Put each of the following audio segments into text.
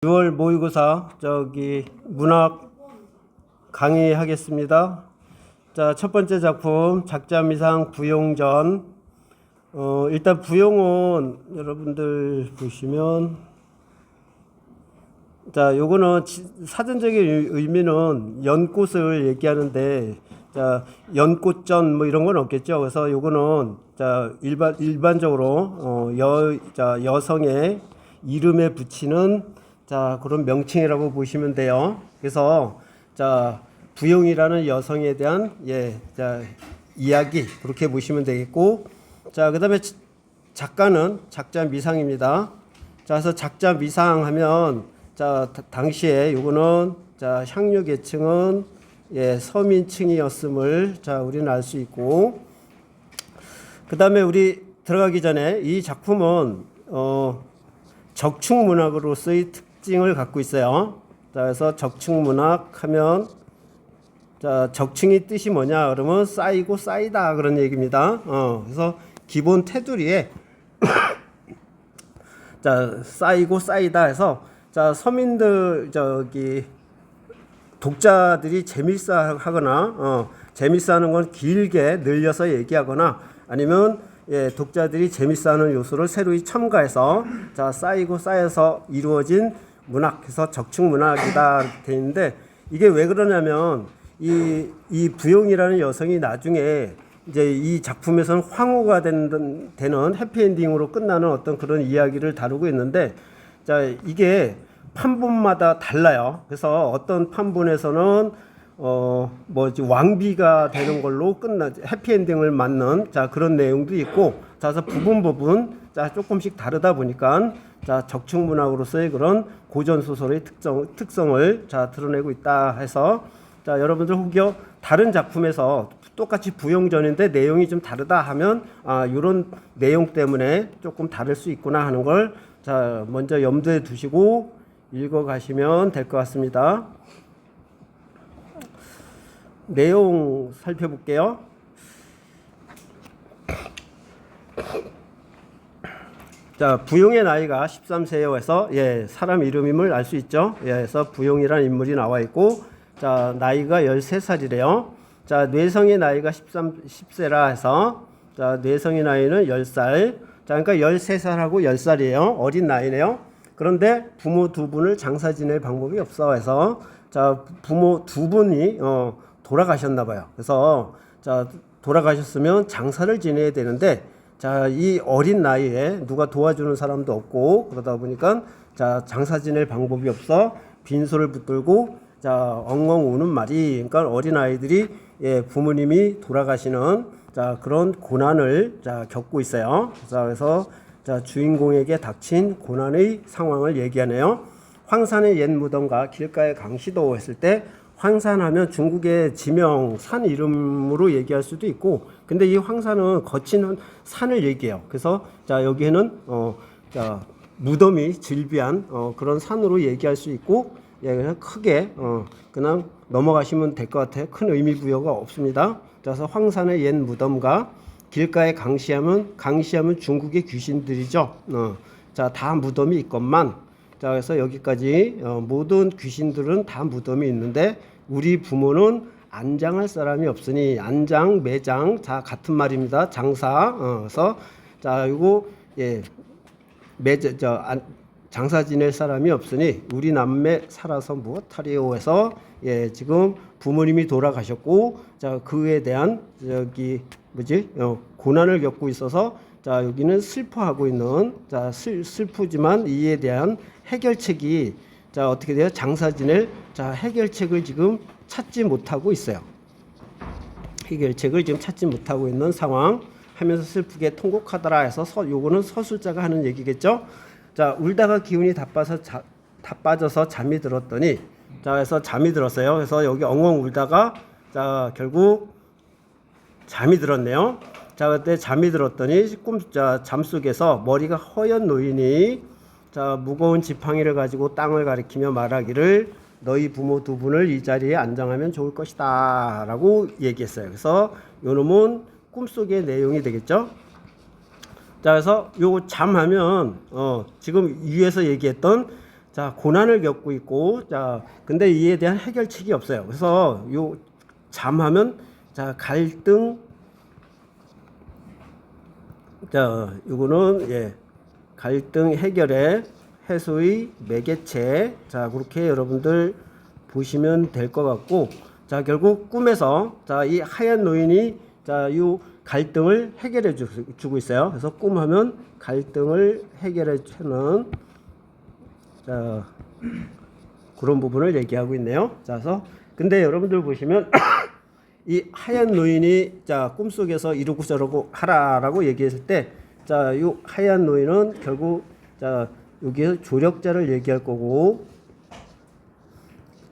6월 모의고사 문학 강의하겠습니다. 자, 첫 번째 작품 작자미상 부용전. 일단 부용은 여러분들 보시면, 자, 요거는 사전적인 의미는 연꽃을 얘기하는데, 자, 연꽃전 뭐 이런 건 없겠죠. 그래서 요거는 자, 일반적으로 여성의 이름에 붙이는 자, 그런 명칭이라고 보시면 돼요. 그래서 자, 부용이라는 여성에 대한 이야기 그렇게 보시면 되겠고, 자, 그다음에 작가는 작자미상입니다. 자, 그래서 작자미상 자, 당시에 요거는 자, 향유 계층은 서민층이었음을 자, 우리는 알 수 있고, 그다음에 우리 들어가기 전에 이 작품은 적충문학으로서의 특징을 갖고 있어요. 자, 그래서 적충문학 하면, 자, 적충이 뜻이 뭐냐 그러면 쌓이고 쌓이다 그런 얘기입니다. 그래서 기본 테두리에 자, 쌓이고 쌓이다 해서, 자, 서민들 독자들이 재밌어하거나 재밌어하는 건 길게 늘려서 얘기하거나, 아니면 독자들이 재밌어하는 요소를 새로이 첨가해서 자, 쌓이고 쌓여서 이루어진 문학, 그래서 적충문학이다 이렇게 돼 있는데, 이게 왜 그러냐면 이 부용이라는 여성이 나중에 이제 이 작품에서는 황후가 되는 해피엔딩으로 끝나는 어떤 그런 이야기를 다루고 있는데, 자, 이게 판본마다 달라요. 그래서 어떤 판본에서는 왕비가 되는 걸로 해피엔딩을 맞는 자, 그런 내용도 있고, 자, 그래서 부분 자, 조금씩 다르다 보니까 자, 적충문학으로서의 그런 고전소설의 특성을 자, 드러내고 있다 해서, 자, 여러분들 혹여 다른 작품에서 똑같이 부용전인데 내용이 좀 다르다 하면 이런 내용 때문에 조금 다를 수 있구나 하는 걸 자, 먼저 염두에 두시고 읽어 가시면 될 것 같습니다. 내용 살펴볼게요. 자, 부용의 나이가 13세요 해서 사람 이름임을 알 수 있죠. 그래서 부용이라는 인물이 나와 있고, 자, 나이가 13살이래요. 자, 뇌성의 나이가 10세라 해서, 자, 뇌성의 나이는 10살. 자, 그러니까 13살하고 10살이에요. 어린 나이네요. 그런데 부모 두 분을 장사 지낼 방법이 없어 해서, 자, 부모 두 분이 돌아가셨나 봐요. 그래서 자, 돌아가셨으면 장사를 지내야 되는데, 자, 이 어린 나이에 누가 도와주는 사람도 없고, 그러다 보니까 자, 장사 지낼 방법이 없어 빈소를 붙들고 자, 엉엉 우는 말이, 그러니까 어린 아이들이 부모님이 돌아가시는 자, 그런 고난을 자, 겪고 있어요. 자, 그래서 자, 주인공에게 닥친 고난의 상황을 얘기하네요. 황산의 옛 무덤과 길가의 강시도 했을 때, 황산하면 중국의 지명 산 이름으로 얘기할 수도 있고, 근데 이 황산은 거친 산을 얘기해요. 그래서 자, 여기에는 자, 무덤이 즐비한 그런 산으로 얘기할 수 있고, 그냥 크게 그냥 넘어가시면 될 것 같아요. 큰 의미 부여가 없습니다. 그래서 황산의 옛 무덤과 길가의 강시하면 중국의 귀신들이죠. 자, 다 무덤이 있건만, 자, 그래서 여기까지 모든 귀신들은 다 무덤이 있는데 우리 부모는 안장할 사람이 없으니, 안장, 매장 다 같은 말입니다. 장사. 그래서 자, 이거 장사 지낼 사람이 없으니 우리 남매 살아서 무엇하리요 해서 지금 부모님이 돌아가셨고, 자, 그에 대한 고난을 겪고 있어서, 자, 여기는 슬퍼하고 있는, 자, 슬프지만 이에 대한 해결책이 자, 어떻게 돼요? 장사 지낼 자, 해결책을 지금 찾지 못하고 있어요. 해결책을 지금 찾지 못하고 있는 상황 하면서 슬프게 통곡하더라 해서 요거는 서술자가 하는 얘기겠죠. 자, 울다가 기운이 다 빠져서 잠이 들었더니, 자, 그래서 잠이 들었어요. 그래서 여기 엉엉 울다가 자, 결국 잠이 들었네요. 자, 그때 잠이 들었더니 잠속에서 머리가 허연 노인이 자, 무거운 지팡이를 가지고 땅을 가리키며 말하기를, 너희 부모 두 분을 이 자리에 안장하면 좋을 것이다 라고 얘기했어요. 그래서 요 놈은 꿈속의 내용이 되겠죠. 자, 그래서 요거 잠하면 지금 위에서 얘기했던 자, 고난을 겪고 있고, 자, 근데 이에 대한 해결책이 없어요. 그래서 요 잠하면, 자, 갈등, 자, 요거는, 예, 갈등 해결의 해소의 매개체. 자, 그렇게 여러분들 보시면 될 것 같고, 자, 결국 꿈에서, 자, 이 하얀 노인이, 자, 요 갈등을 해결해 주고 있어요. 그래서 꿈하면 갈등을 해결해 주는, 자, 그런 부분을 얘기하고 있네요. 자, 그래서 근데 여러분들 보시면 이 하얀 노인이, 자, 꿈속에서 이러고 저러고 하라라고 얘기했을 때, 자, 이 하얀 노인은 결국, 자, 여기에 조력자를 얘기할 거고,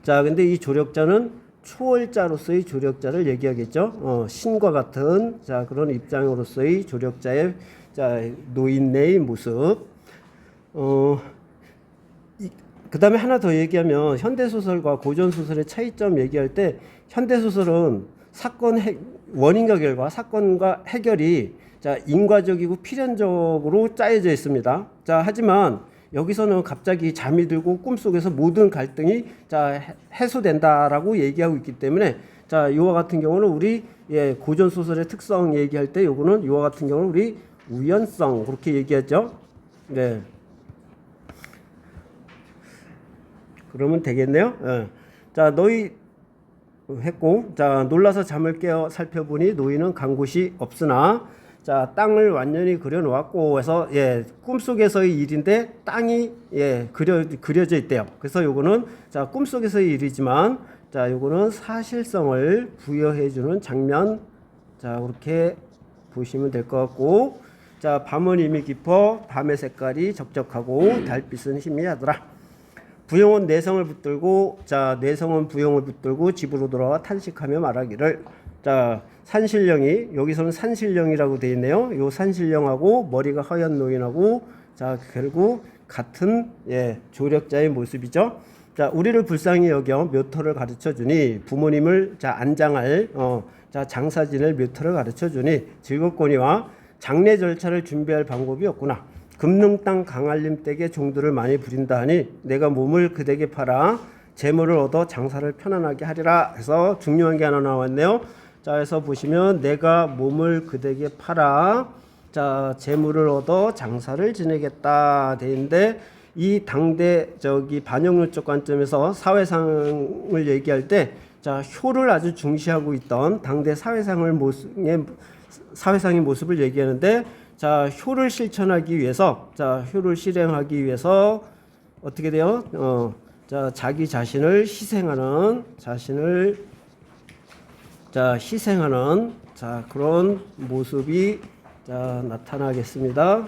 자, 근데 이 조력자는 초월자로서의 조력자를 얘기하겠죠. 신과 같은, 자, 그런 입장으로서의 조력자의, 자, 노인네의 모습. 그 다음에 하나 더 얘기하면 현대소설과 고전소설의 차이점 얘기할 때, 현대소설은 원인과 결과, 사건과 해결이, 자, 인과적이고 필연적으로 짜여져 있습니다. 자, 하지만 여기서는 갑자기 잠이 들고 꿈속에서 모든 갈등이, 자, 해소된다라고 얘기하고 있기 때문에, 자, 이와 같은 경우는 우리, 예, 고전소설의 특성 얘기할 때 요거는 이와 같은 경우는 우리 우연성 그렇게 얘기하죠. 네. 그러면 되겠네요. 예. 자, 너희 했고, 자, 놀라서 잠을 깨어 살펴보니 노인은 간 곳이 없으나, 자, 땅을 완전히 그려놓았고 해서, 예, 꿈속에서의 일인데 땅이, 예, 그려져 있대요. 그래서 요거는, 자, 꿈속에서의 일이지만, 자, 요거는 사실성을 부여해주는 장면. 자, 그렇게 보시면 될 것 같고, 자, 밤은 이미 깊어 밤의 색깔이 적적하고 달빛은 희미하더라. 부용은 내성을 붙들고, 자, 내성은 부용을 붙들고 집으로 돌아와 탄식하며 말하기를, 자, 산신령이, 여기서는 산신령이라고 되어 있네요. 요 산신령하고 머리가 하얀 노인하고, 자, 결국 같은, 예, 조력자의 모습이죠. 자, 우리를 불쌍히 여겨 묘터를 가르쳐 주니, 부모님을, 자, 안장할, 자, 장사 지낼 묘터를 가르쳐 주니 즐겁거니와 장례 절차를 준비할 방법이 없구나. 금능 땅 강할림 댁에 종들을 많이 부린다 하니 내가 몸을 그대에게 팔아 재물을 얻어 장사를 편안하게 하리라. 해서 중요한 게 하나 나왔네요. 자, 그래서 보시면 내가 몸을 그대에게 팔아, 자, 재물을 얻어 장사를 지내겠다 돼 있는데, 이 당대 저기 반영론적 관점에서 사회상을 얘기할 때, 자, 효를 아주 중시하고 있던 당대 사회상의 모습을 얘기하는데, 자, 효를 실천하기 위해서, 자, 효를 실행하기 위해서 어떻게 돼요? 자, 자기 자신을 희생하는, 희생하는, 자, 그런 모습이, 자, 나타나겠습니다.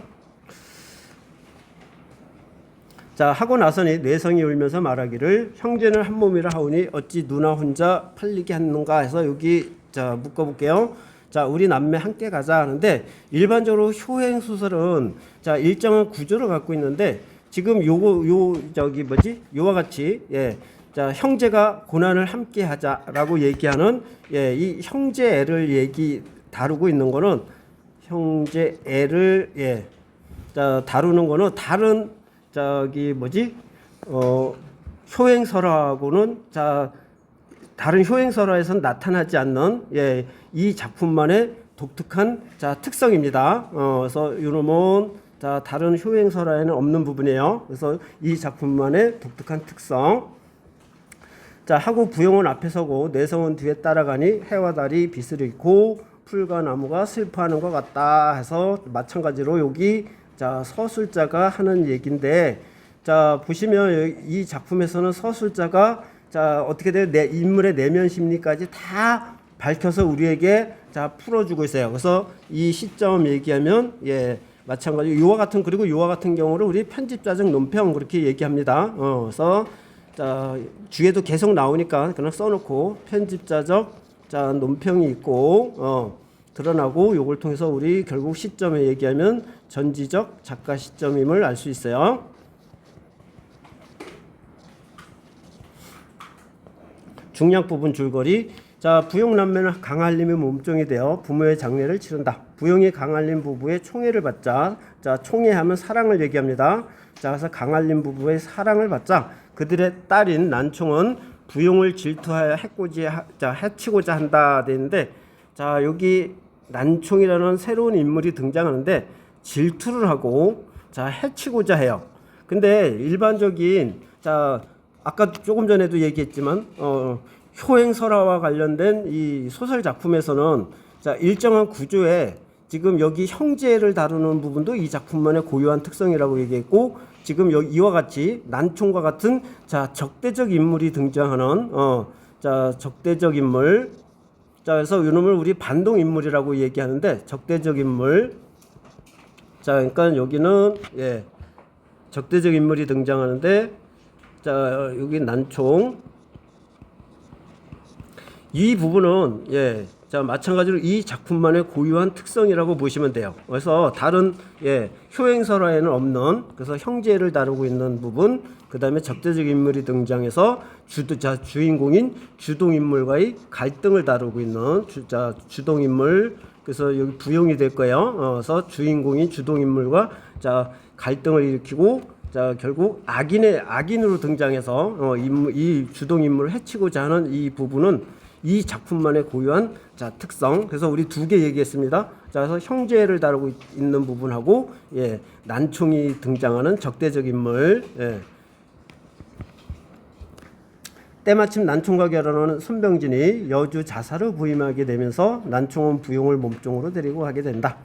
자, 하고 나서니 내성이 울면서 말하기를 형제는 한 몸이라 하오니 어찌 누나 혼자 팔리게 하는가 해서 여기, 자, 묶어볼게요. 자, 우리 남매 함께 가자 하는데, 일반적으로 효행 소설은, 자, 일정한 구조를 갖고 있는데, 지금 요와 같이, 예, 자, 형제가 고난을 함께 하자라고 얘기하는, 예, 이 형제애를 다루고 있는 거는, 형제애를, 예, 자, 다루는 거는 다른, 효행설화하고는, 자, 다른 효행설화에서는 나타나지 않는, 예, 이 작품만의 독특한, 자, 특성입니다. 그래서 이놈은, 자, 다른 효행설화에는 없는 부분이에요. 그래서 이 작품만의 독특한 특성. 자, 하고 부용은 앞에 서고 내성은 뒤에 따라가니 해와 달이 빛을 잃고 풀과 나무가 슬퍼하는 것 같다 해서 마찬가지로 여기, 자, 서술자가 하는 얘기인데, 자, 보시면 이 작품에서는 서술자가, 자, 어떻게 돼요? 인물의 내면 심리까지 다 밝혀서 우리에게, 자, 풀어주고 있어요. 그래서 이 시점 얘기하면, 예, 마찬가지로 그리고 요와 같은 경우를 우리 편집자적 논평 그렇게 얘기합니다. 그래서, 자, 뒤에도 계속 나오니까 그냥 써놓고 편집자적, 자, 논평이 있고, 드러나고, 요걸 통해서 우리 결국 시점에 얘기하면 전지적 작가 시점임을 알 수 있어요. 중략 부분 줄거리. 자, 부용남매는 강할림의 몸종이 되어 부모의 장례를 치른다. 부용이 강할림 부부의 총애를 받자. 자, 총애하면 사랑을 얘기합니다. 자, 그래서 강할림 부부의 사랑을 받자 그들의 딸인 난총은 부용을 질투하여 해치고자 한다 되는데, 자, 여기 난총이라는 새로운 인물이 등장하는데 질투를 하고 자, 해치고자 해요. 근데 일반적인, 자, 아까 조금 전에도 얘기했지만 효행설화와 관련된 이 소설 작품에서는 자, 일정한 구조에 지금 여기 형제를 다루는 부분도 이 작품만의 고유한 특성이라고 얘기했고, 지금 이와 같이 난총과 같은 자, 적대적 인물이 등장하는 자, 적대적 인물, 자, 그래서 이놈을 우리 반동 인물이라고 얘기하는데, 적대적 인물, 자, 그러니까 여기는 예, 적대적 인물이 등장하는데, 자, 여기 난총, 이 부분은 예, 자, 마찬가지로 이 작품만의 고유한 특성이라고 보시면 돼요. 그래서 다른 예, 효행설화에는 없는, 그래서 형제를 다루고 있는 부분, 그 다음에 적대적 인물이 등장해서 주인공인 주동인물과의 갈등을 다루고 있는 주동인물, 그래서 여기 부용이 될 거예요. 그래서 주인공인 주동인물과 자, 갈등을 일으키고, 자, 결국 악인으로 등장해서 이 주동인물을 해치고자 하는 이 부분은 이 작품만의 고유한 자, 특성. 그래서 우리 두 개 얘기했습니다. 자, 그래서 형제를 다루고 있는 부분하고 예, 난총이 등장하는 적대적 인물. 예. 때마침 난총과 결혼하는 손병진이 여주 자사로 부임하게 되면서 난총은 부용을 몸종으로 데리고 가게 된다.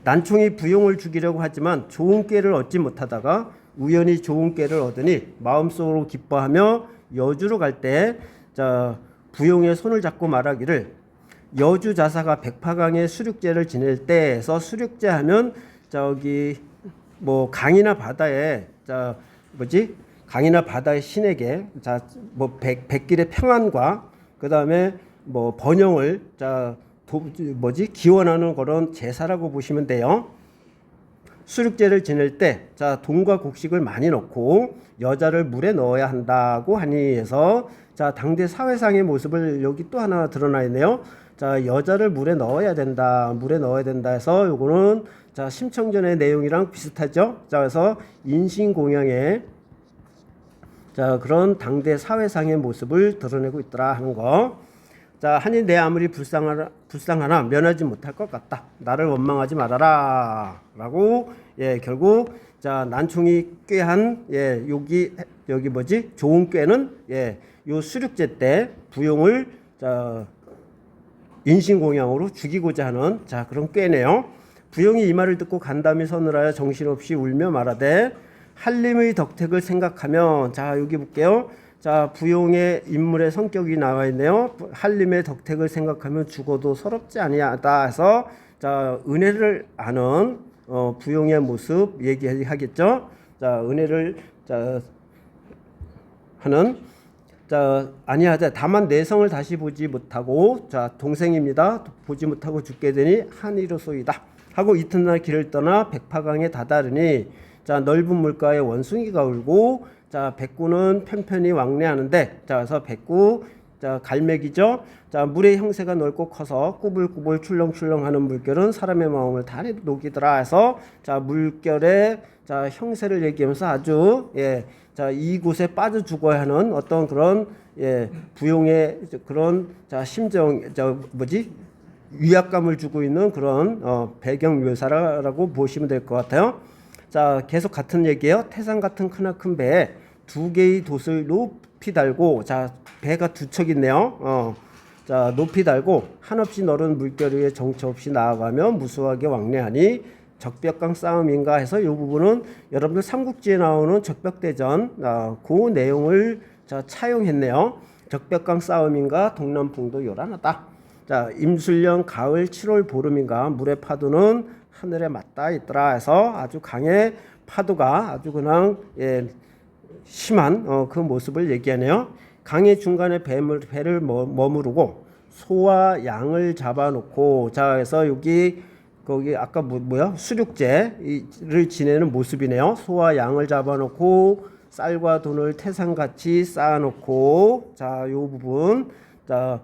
난총이 부용을 죽이려고 하지만 좋은 꾀를 얻지 못하다가 우연히 좋은 꾀를 얻으니 마음속으로 기뻐하며 여주로 갈 때 자, 부용의 손을 잡고 말하기를, 여주 자사가 백파강의 수륙제를 지낼 때에서, 수륙제 하면 저기 뭐 강이나 바다에 자, 강이나 바다의 신에게 자, 뭐 백길의 평안과 그 다음에 뭐 번영을 자, 기원하는 그런 제사라고 보시면 돼요. 수륙제를 지낼 때 자, 돈과 곡식을 많이 넣고 여자를 물에 넣어야 한다고 하니 해서, 자, 당대 사회상의 모습을 여기 또 하나 드러나 있네요. 자, 여자를 물에 넣어야 된다 해서 요거는 자, 심청전의 내용이랑 비슷하죠. 자, 그래서 인신공양의 자, 그런 당대 사회상의 모습을 드러내고 있더라 하는 거. 자, 하니 내 아무리 불쌍하나 면하지 못할 것 같다. 나를 원망하지 말아라. 라고 예, 결국 자, 난총이 꾀한 예, 여기 좋은 꾀는 예, 요 수륙제 때 부용을 자, 인신공양으로 죽이고자 하는 자, 그런 꾀네요. 부용이 이 말을 듣고 간담이 서늘하여 정신없이 울며 말하되, 한림의 덕택을 생각하면, 자, 여기 볼게요. 자, 부용의 인물의 성격이 나와 있네요. 한림의 덕택을 생각하면 죽어도 서럽지 아니하다 해서, 자, 은혜를 아는 부용의 모습 얘기하겠죠. 자, 은혜를 자, 하는 자, 아니하자. 다만 내성을 다시 보지 못하고, 자, 동생입니다. 보지 못하고 죽게 되니 한이로소이다 하고 이튿날 길을 떠나 백파강에 다다르니, 자, 넓은 물가에 원숭이가 울고, 자, 백구는 편편히 왕래하는데, 자, 그래서 백구 자, 갈매기죠. 자, 물의 형세가 넓고 커서 꾸불꾸불 출렁출렁하는 물결은 사람의 마음을 다 녹이더라 해서, 자, 물결의 자, 형세를 얘기하면서 아주 예, 자, 이곳에 빠져 죽어야 하는 어떤 그런 예, 부용의 그런 자, 심정 위압감을 주고 있는 그런 배경 묘사라고 보시면 될 것 같아요. 자, 계속 같은 얘기예요. 태산 같은 크나큰 배에 두 개의 돛을 높이 달고, 자, 배가 두 척 있네요. 자, 높이 달고 한없이 너른 물결 위에 정처 없이 나아가며 무수하게 왕래하니 적벽강 싸움인가 해서 이 부분은 여러분들 삼국지에 나오는 적벽대전 그 내용을 자, 차용했네요. 적벽강 싸움인가 동남풍도 요란하다. 자, 임술령 가을 7월 보름인가 물의 파도는 하늘에 맞닿아 있더라 해서 아주 강의 파도가 아주 그냥 예, 심한 그 모습을 얘기하네요. 강의 중간에 배를 머무르고 소와 양을 잡아놓고, 자, 그래서 거기 아까 뭐야 수륙제를 지내는 모습이네요. 소와 양을 잡아놓고 쌀과 돈을 태산같이 쌓아놓고, 자, 요 부분 자,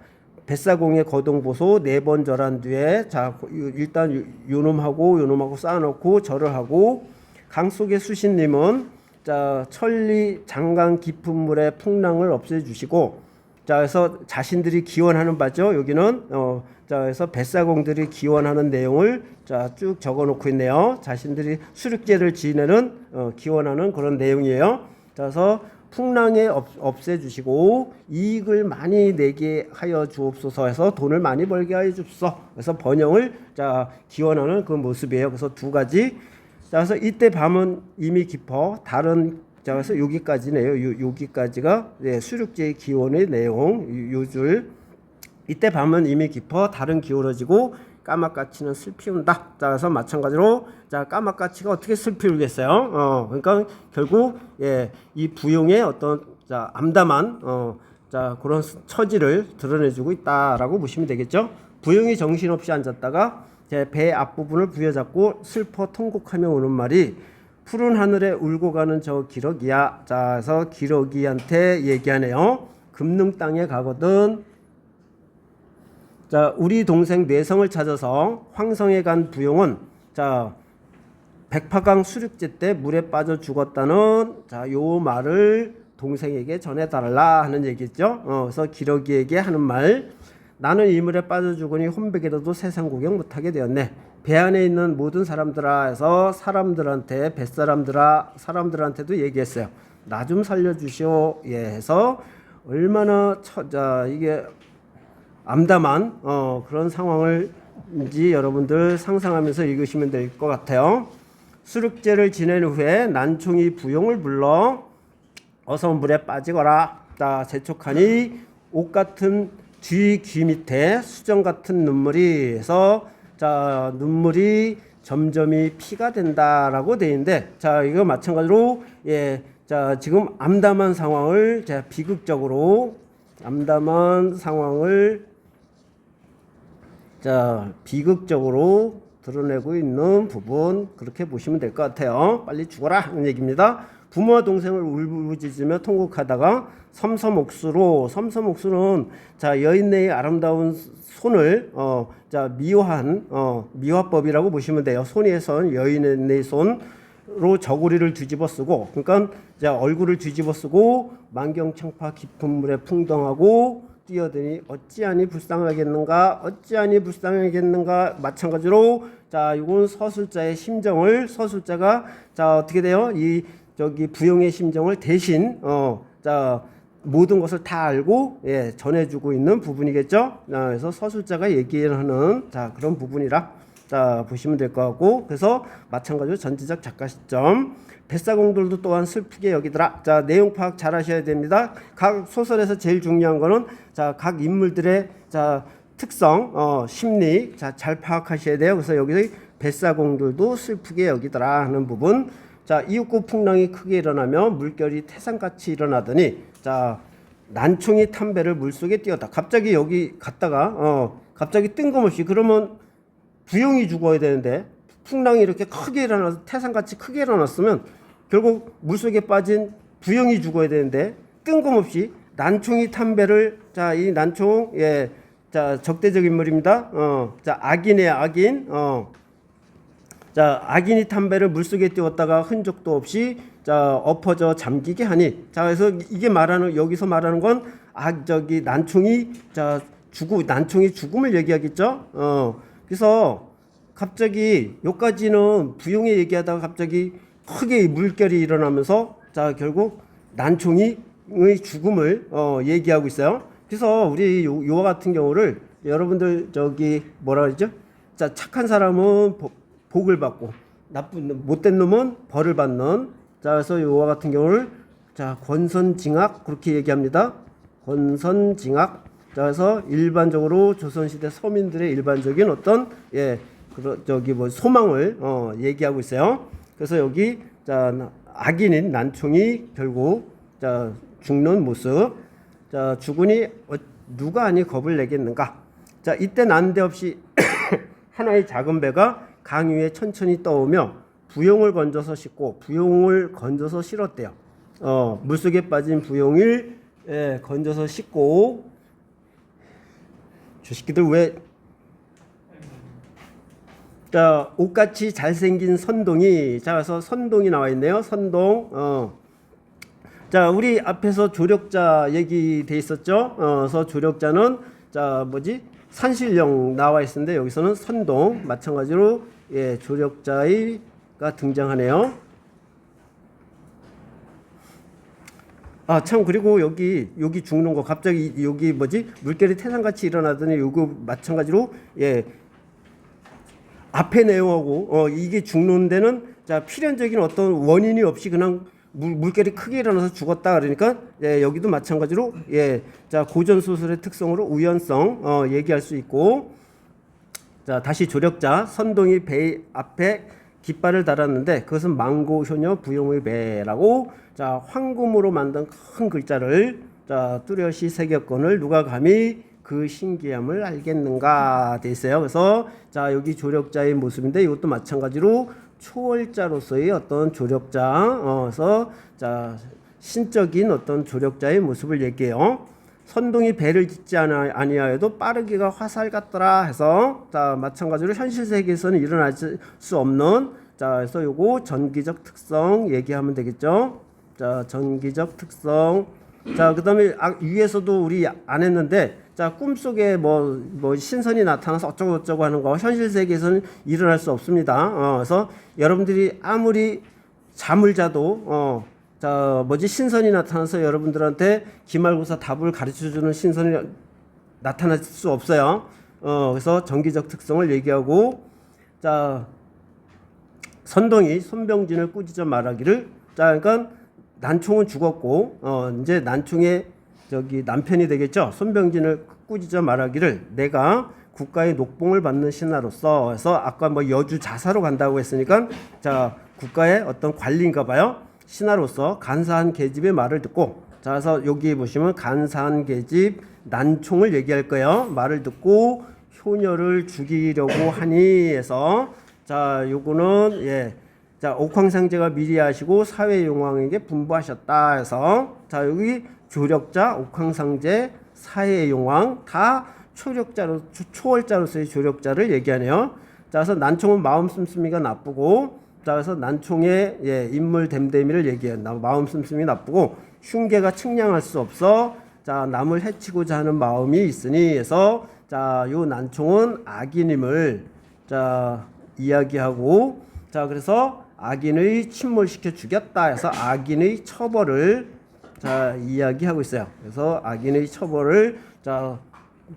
뱃사공에 거동보소 4번 절한 뒤에 자 일단 요놈하고 쌓아놓고 절을 하고 강 속의 수신님은 자 천리 장강 깊은 물의 풍랑을 없애주시고 자 그래서 자신들이 기원하는 바죠. 여기는 자 그래서 뱃사공들이 기원하는 내용을 자 쭉 적어놓고 있네요. 자신들이 수륙제를 지내는 기원하는 그런 내용이에요. 자 그래서 풍랑에 없애주시고 이익을 많이 내게 하여 주옵소서 해서 돈을 많이 벌게 하여 주옵소서. 그래서 번영을 자 기원하는 그 모습이에요. 그래서 두 가지. 자 그래서 이때 밤은 이미 깊어 다른 자 그래서 여기까지네요. 여기까지가 네, 수륙제의 기원의 내용 요줄. 이때 밤은 이미 깊어 달은 기울어지고 까마까치는 슬피 운다. 자 그래서 마찬가지로 자 까마까치가 어떻게 슬피 울겠어요? 그러니까 결국 예, 이 부용의 어떤 자 암담한 자 그런 처지를 드러내주고 있다라고 보시면 되겠죠. 부용이 정신없이 앉았다가 제 배 앞부분을 부여잡고 슬퍼 통곡하며 우는 말이 푸른 하늘에 울고 가는 저 기러기야. 자 그래서 기러기한테 얘기하네요. 금능 땅에 가거든. 자, 우리 동생 뇌성을 찾아서 황성에 간 부용은 자, 백파강 수륙제 때 물에 빠져 죽었다는 자, 요 말을 동생에게 전해달라 하는 얘기죠. 그래서 기러기에게 하는 말, 나는 이 물에 빠져 죽으니 혼백이라도 세상 구경 못하게 되었네. 배 안에 있는 모든 사람들아 해서 사람들한테 사람들한테도 얘기했어요. 나 좀 살려주시오. 예, 해서 얼마나 자 이게 암담한 그런 상황을인지 여러분들 상상하면서 읽으시면 될 것 같아요. 수륙제를 지낸 후에 난총이 부용을 불러 어서 물에 빠지거라. 자 재촉하니 옷 같은 뒤 귀 밑에 수정 같은 눈물이 해서 자 눈물이 점점이 피가 된다라고 돼 있는데 자 이거 마찬가지로 예, 자 지금 암담한 상황을 제가 비극적으로 암담한 상황을 자 비극적으로 드러내고 있는 부분 그렇게 보시면 될 것 같아요. 빨리 죽어라 하는 얘기입니다. 부모와 동생을 울부짖으며 통곡하다가 섬섬옥수는 자 여인네의 아름다운 손을 자 미화한 미화법이라고 보시면 돼요. 손의 손 여인의 손으로 저고리를 뒤집어 쓰고 그러니까 자 얼굴을 뒤집어 쓰고 만경창파 깊은 물에 풍덩하고 뛰어드니 어찌하니 불쌍하겠는가 마찬가지로 자 이건 서술자의 심정을 서술자가 자 어떻게 돼요? 이 저기 부용의 심정을 대신 자 모든 것을 다 알고 예, 전해주고 있는 부분이겠죠. 그래서 서술자가 얘기하는 자 그런 부분이라 자 보시면 될 것 같고 그래서 마찬가지로 전지적 작가 시점 뱃사공들도 또한 슬프게 여기더라. 자 내용 파악 잘 하셔야 됩니다. 각 소설에서 제일 중요한 거는 자 각 인물들의 자 특성 심리 자 잘 파악하셔야 돼요. 그래서 여기서 뱃사공들도 슬프게 여기더라 하는 부분. 자 이윽고 풍랑이 크게 일어나며 물결이 태산같이 일어나더니 자 난총이 탄 배를 물속에 띄웠다. 갑자기 여기 갔다가 갑자기 뜬금없이 그러면 부용이 죽어야 되는데 풍랑이 이렇게 크게 일어나서 태산같이 크게 일어났으면 결국 물속에 빠진 부용이 죽어야 되는데 뜬금없이 난총이 탄 배를 자 이 난총 예 자 적대적 인물입니다. 자 악인이에요. 악인. 자 악인이 탄 배를 물속에 띄웠다가 흔적도 없이 자 엎어져 잠기게 하니 자 그래서 이게 말하는 여기서 말하는 건 저기 난총이 자 난총이 죽음을 얘기하겠죠. 그래서 갑자기 여기까지는 부용에 얘기하다가 갑자기 크게 물결이 일어나면서 자 결국 난총이의 죽음을 얘기하고 있어요. 그래서 우리 요와 같은 경우를 여러분들 저기 뭐라 그러죠? 자 착한 사람은 복을 받고 나쁜 못된 놈은 벌을 받는 자 그래서 요와 같은 경우를 자 권선징악 그렇게 얘기합니다. 권선징악 자 그래서 일반적으로 조선시대 서민들의 일반적인 어떤 예 저기 뭐 소망을 얘기하고 있어요. 그래서 여기 자 악인인 난총이 결국 자 죽는 모습 자 죽으니 누가 아니 겁을 내겠는가. 자 이때 난데없이 하나의 작은 배가 강 위에 천천히 떠오며 부용을 건져서 싣고 부용을 건져서 실었대요. 물속에 빠진 부용을 예, 건져서 싣고 저 새끼들 왜 자, 옷같이 잘생긴 선동이. 자, 그래서 선동이 나와 있네요. 선동. 자, 우리 앞에서 조력자 얘기돼 있었죠. 그래서 조력자는 자, 뭐지? 산신령 나와 있는데 여기서는 선동 마찬가지로 예, 조력자가 등장하네요. 아, 참, 그리고 여기 죽는 거 갑자기 여기 뭐지? 물결이 태산같이 일어나더니 요거 마찬가지로 예. 앞에 내용하고 이게 죽는 데는 자 필연적인 어떤 원인이 없이 그냥 물결이 크게 일어나서 죽었다 그러니까 예, 여기도 마찬가지로 예, 자 고전 소설의 특성으로 우연성 얘기할 수 있고 자 다시 조력자 선동이 배 앞에 깃발을 달았는데 그것은 망고 효녀 부용의 배라고 자 황금으로 만든 큰 글자를 자 뚜렷이 새겼건을 누가 감히 그 신기함을 알겠는가 돼 있어요. 그래서 자 여기 조력자의 모습인데 이것도 마찬가지로 초월자로서의 어떤 조력자 그래서 자 신적인 어떤 조력자의 모습을 얘기해요. 선동이 배를 짓지 아니하여도 빠르기가 화살 같더라 해서 자 마찬가지로 현실 세계에서는 일어날 수 없는 자 그래서 요거 전기적 특성 얘기하면 되겠죠. 자 전기적 특성 자 그다음에 위에서도 우리 안 했는데 자 꿈속에 뭐 신선이 나타나서 어쩌고 하는 거 현실 세계에서는 일어날 수 없습니다. 그래서 여러분들이 아무리 잠을 자도 자 뭐지 신선이 나타나서 여러분들한테 기말고사 답을 가르쳐주는 신선이 나타날 수 없어요. 그래서 전기적 특성을 얘기하고 자 선동이 손병진을 꾸짖어 말하기를 자 그러니까 난총은 죽었고 이제 난총의 저기 남편이 되겠죠. 손병진을 꾸짖어 말하기를 내가 국가의 녹봉을 받는 신하로서 해서 아까 뭐 여주 자사로 간다고 했으니까 자 국가의 어떤 관리인가 봐요. 신하로서 간사한 계집의 말을 듣고 자 그래서 여기 보시면 간사한 계집 난총을 얘기할 거예요. 말을 듣고 효녀를 죽이려고 하니 해서 자 요거는 예. 자 옥황상제가 미리 하시고 사회용왕에게 분부하셨다 해서 자 여기 조력자 옥황상제 사회용왕 다 초월자로서의 조력자를 얘기하네요. 자 그래서 난총은 마음 씀씀이가 나쁘고 자 그래서 난총의 예, 인물 댐댐이를 얘기해요. 마음 씀씀이 나쁘고 흉계가 측량할 수 없어 자 남을 해치고자 하는 마음이 있으니 해서 자 요 난총은 악인임을 자 이야기하고 자 그래서 악인의 침몰시켜 죽였다 해서 악인의 처벌을 자 이야기하고 있어요. 그래서 악인의 처벌을 자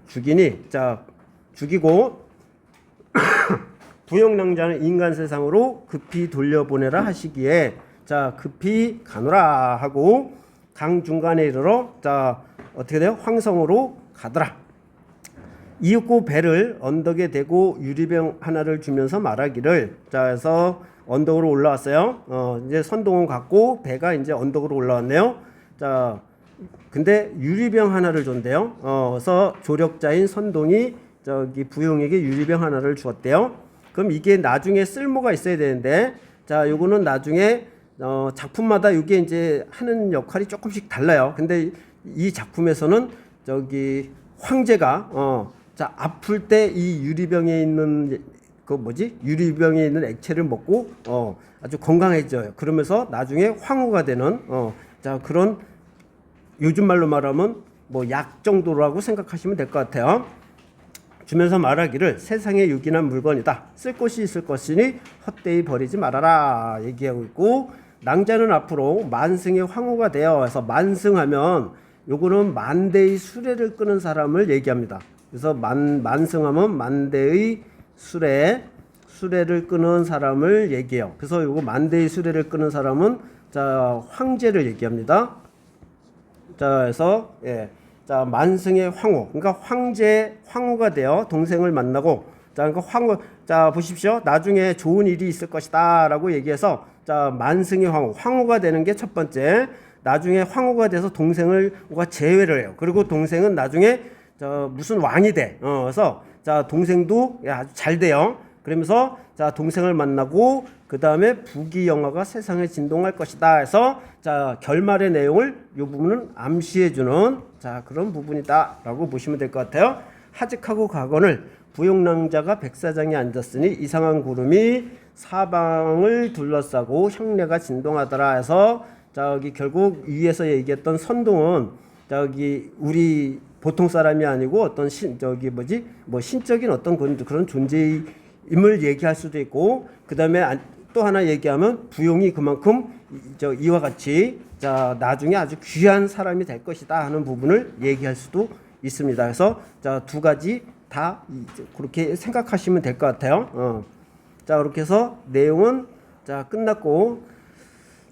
죽이니 자 죽이고 부영랑자는 인간 세상으로 급히 돌려보내라 하시기에 자 급히 가노라 하고 강 중간에 이르러 자 어떻게 돼요? 황성으로 가더라. 이윽고 배를 언덕에 대고 유리병 하나를 주면서 말하기를 자 그래서 언덕으로 올라왔어요. 이제 선동은 갔고 배가 이제 언덕으로 올라왔네요. 자, 근데 유리병 하나를 줬대요. 그래서 조력자인 선동이 저기 부용에게 유리병 하나를 주었대요. 그럼 이게 나중에 쓸모가 있어야 되는데, 자, 요거는 나중에 작품마다 이게 이제 하는 역할이 조금씩 달라요. 근데 이 작품에서는 저기 황제가 자 아플 때 이 유리병에 있는 그 뭐지 유리병에 있는 액체를 먹고 아주 건강해져요. 그러면서 나중에 황후가 되는 자 그런 요즘 말로 말하면 뭐 약 정도라고 생각하시면 될 것 같아요. 주면서 말하기를 세상에 유기한 물건이다. 쓸 것이 있을 것이니 헛되이 버리지 말아라 얘기하고 있고 낭자는 앞으로 만승의 황후가 되어 해서 만승하면 요거는 만대의 수레를 끄는 사람을 얘기합니다. 그래서 만승하면 만대의 수레를 끄는 사람을 얘기해요. 그래서 요거 만대의 수레를 끄는 사람은 자 황제를 얘기합니다. 자 그래서 예. 자 만승의 황후 그러니까 황후가 되어 동생을 만나고 자 그러니까 황후 자 보십시오. 나중에 좋은 일이 있을 것이다라고 얘기해서 자 만승의 황후가 되는 게 첫 번째. 나중에 황후가 돼서 동생을 제외를 해요. 그리고 동생은 나중에 저 무슨 왕이 돼. 그래서 자 동생도 아주 잘 돼요. 그러면서 자 동생을 만나고 그 다음에 부귀영화가 세상에 진동할 것이다 해서 자 결말의 내용을 이 부분은 암시해주는 자 그런 부분이다라고 보시면 될 것 같아요. 하직하고 가거늘 부용랑자가 백사장에 앉았으니 이상한 구름이 사방을 둘러싸고 형내가 진동하더라 해서 저기 결국 위에서 얘기했던 선동은 저기 우리 보통 사람이 아니고 어떤 신적인 어떤 그런 존재임을 얘기할 수도 있고, 그 다음에 또 하나 얘기하면 부용이 그만큼 이와 같이 자 나중에 아주 귀한 사람이 될 것이다 하는 부분을 얘기할 수도 있습니다. 그래서 자 두 가지 다 그렇게 생각하시면 될 것 같아요. 자 그렇게 해서 내용은 자 끝났고,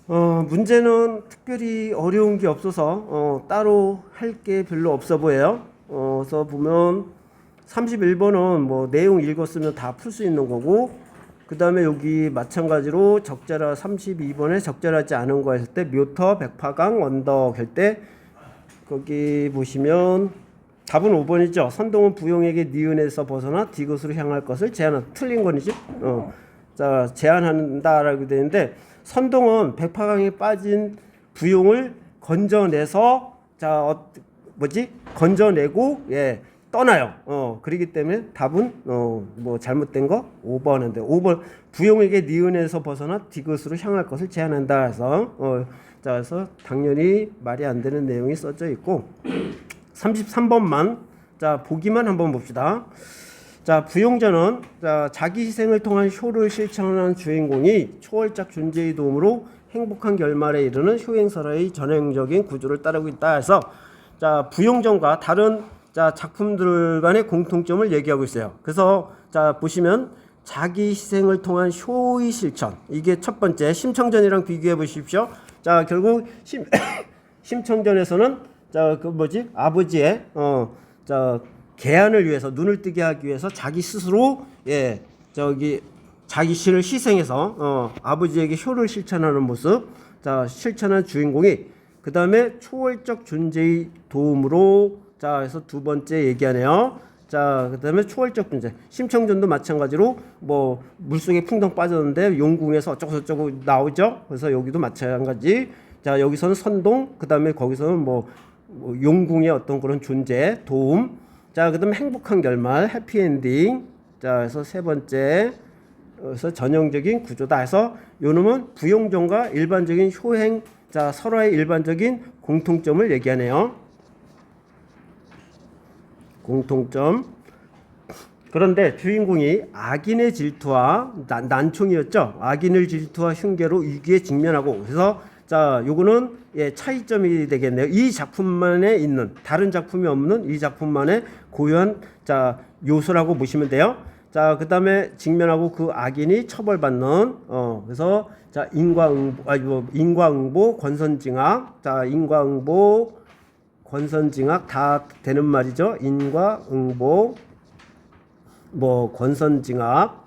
문제는 특별히 어려운 게 없어서 따로 할 게 별로 없어 보여요. 그래서 보면 31번은 뭐 내용 읽었으면 다 풀 수 있는 거고, 그 다음에 여기 마찬가지로 적절하 32번에 적절하지 않은 거 했을 때 묘터 백파강 언덕 할 때 거기 보시면 답은 5번이죠. 선동은 부용에게 니은에서 벗어나 디귿으로 향할 것을 제한한다. 틀린 건이죠. 자 제한한다라고 되는데, 선동은 백파강에 빠진 부용을 건져내서 건져내고 떠나요. 그렇기 때문에 답은 뭐 잘못된 거 5번인데, 5번 부용에게 니은에서 벗어나 디귿으로 향할 것을 제한한다 해서 자 그래서 당연히 말이 안 되는 내용이 써져 있고, 33번만 자 보기만 한번 봅시다. 자 부용전은 자 자기 희생을 통한 효를 실천하는 주인공이 초월적 존재의 도움으로 행복한 결말에 이르는 효행설의 전형적인 구조를 따르고 있다 해서 자 부용전과 다른 자 작품들 간의 공통점을 얘기하고 있어요. 그래서 자 보시면 자기 희생을 통한 효의 실천, 이게 첫 번째. 심청전이랑 비교해 보십시오. 자 결국 심청전에서는 자 아버지의 계안을 위해서, 눈을 뜨게 하기 위해서 자기 스스로 자기 신을 희생해서 아버지에게 효를 실천하는 모습, 자 실천한 주인공이 그 다음에 초월적 존재의 도움으로 자 그래서 두 번째 얘기하네요. 자 그 다음에 초월적 존재. 심청전도 마찬가지로 뭐 물속에 풍덩 빠졌는데 용궁에서 어쩌고 나오죠. 그래서 여기도 마찬가지. 자 여기서는 선동, 그 다음에 거기서는 뭐 용궁의 어떤 그런 존재, 도움. 자 그 다음에 행복한 결말, 해피엔딩. 자 그래서 세 번째 그래서 전형적인 구조다 해서 요놈은 부용전과 일반적인 효행, 자 서로의 일반적인 공통점을 얘기하네요. 공통점. 그런데 주인공이 악인의 질투와 난총이었죠. 악인의 질투와 흉계로 위기에 직면하고, 그래서 자 요거는 차이점이 되겠네요. 이 작품만에 있는, 다른 작품이 없는 이 작품만의 고유한 자 요소라고 보시면 돼요. 자 그다음에 직면하고 그 악인이 처벌받는 그래서 자 인과응보 권선징악. 자 인과응보 권선징악 다 되는 말이죠. 인과응보 뭐 권선징악.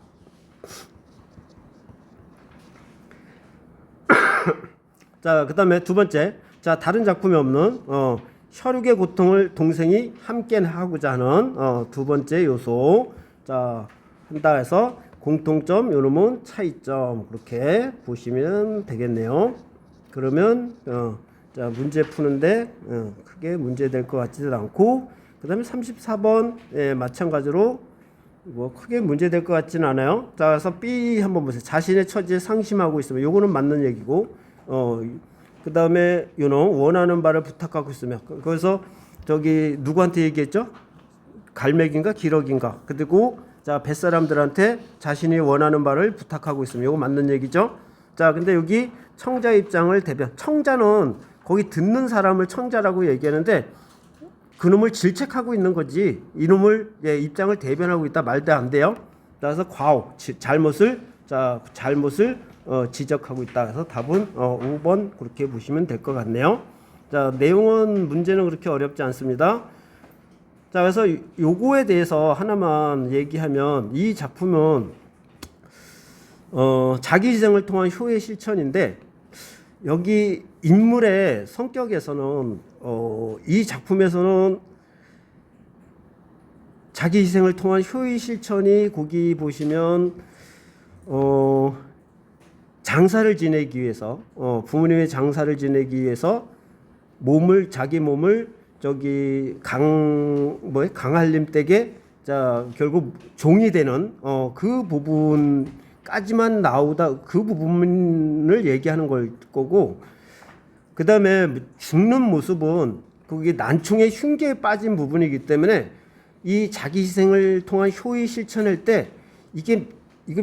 자 그다음에 두 번째, 자 다른 작품이 없는 혈육의 고통을 동생이 함께 하고자 하는 두 번째 요소. 자 한다 해서 공통점, 요놈은 차이점, 그렇게 보시면 되겠네요. 그러면 자 문제 푸는데 크게 문제 될 것 같지도 않고, 그 다음에 34번 마찬가지로 뭐 크게 문제 될 것 같지는 않아요. 자 그래서 B 한번 보세요. 자신의 처지에 상심하고 있으면, 요거는 맞는 얘기고, 그 다음에 요놈 원하는 바를 부탁하고 있으면, 그래서 저기 누구한테 얘기했죠? 갈매기인가 기러기인가. 그리고 자 뱃사람들한테 자신이 원하는 바를 부탁하고 있으면, 요거 맞는 얘기죠. 자 근데 여기 청자 입장을 대변, 청자는 거기 듣는 사람을 청자라고 얘기하는데 그놈을 질책하고 있는 거지, 이놈을 입장을 대변하고 있다 말도 안 돼요. 따라서 과오, 잘못을 지적하고 있다. 그래서 답은 5번 그렇게 보시면 될 것 같네요. 자 내용은 문제는 그렇게 어렵지 않습니다. 자 그래서 요거에 대해서 하나만 얘기하면, 이 작품은 자기 희생을 통한 효의 실천인데, 여기 인물의 성격에서는 이 작품에서는 자기 희생을 통한 효의 실천이, 거기 보시면 장사를 지내기 위해서 부모님의 장사를 지내기 위해서 자기 몸을 강할림 댁에 자 결국 종이 되는 그 부분까지만 나오다 그 부분을 얘기하는 걸 거고, 그 다음에 죽는 모습은 그게 난충의 흉계에 빠진 부분이기 때문에 이 자기 희생을 통한 효의 실천할 때 이게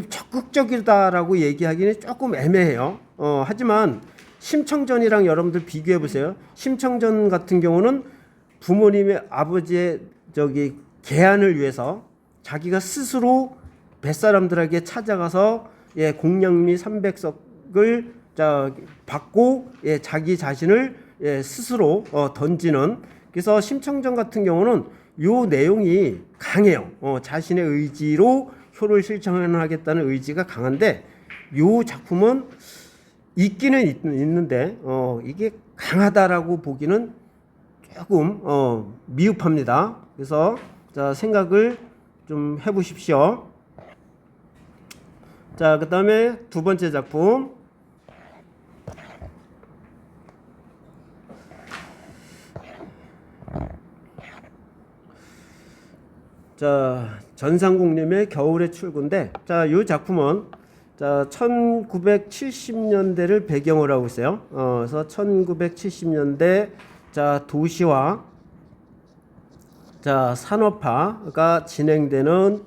적극적이다라고 얘기하기는 조금 애매해요. 하지만 심청전이랑 여러분들 비교해 보세요. 심청전 같은 경우는 부모님의 아버지의 계안을 위해서 자기가 스스로 뱃사람들에게 찾아가서 공양미 300석을 받고 자기 자신을 스스로 던지는, 그래서 심청전 같은 경우는 요 내용이 강해요. 자신의 의지로 효를 실천하겠다는 의지가 강한데, 요 작품은 있기는 있는데 이게 강하다라고 보기는 조금 미흡합니다. 그래서 자 생각을 좀 해보십시오. 자, 그 다음에 두 번째 작품. 자, 전상국님의 겨울의 출구인데, 자, 이 작품은 자 1970년대를 배경으로 하고 있어요. 그래서 1970년대 자 도시화 자 산업화가 진행되는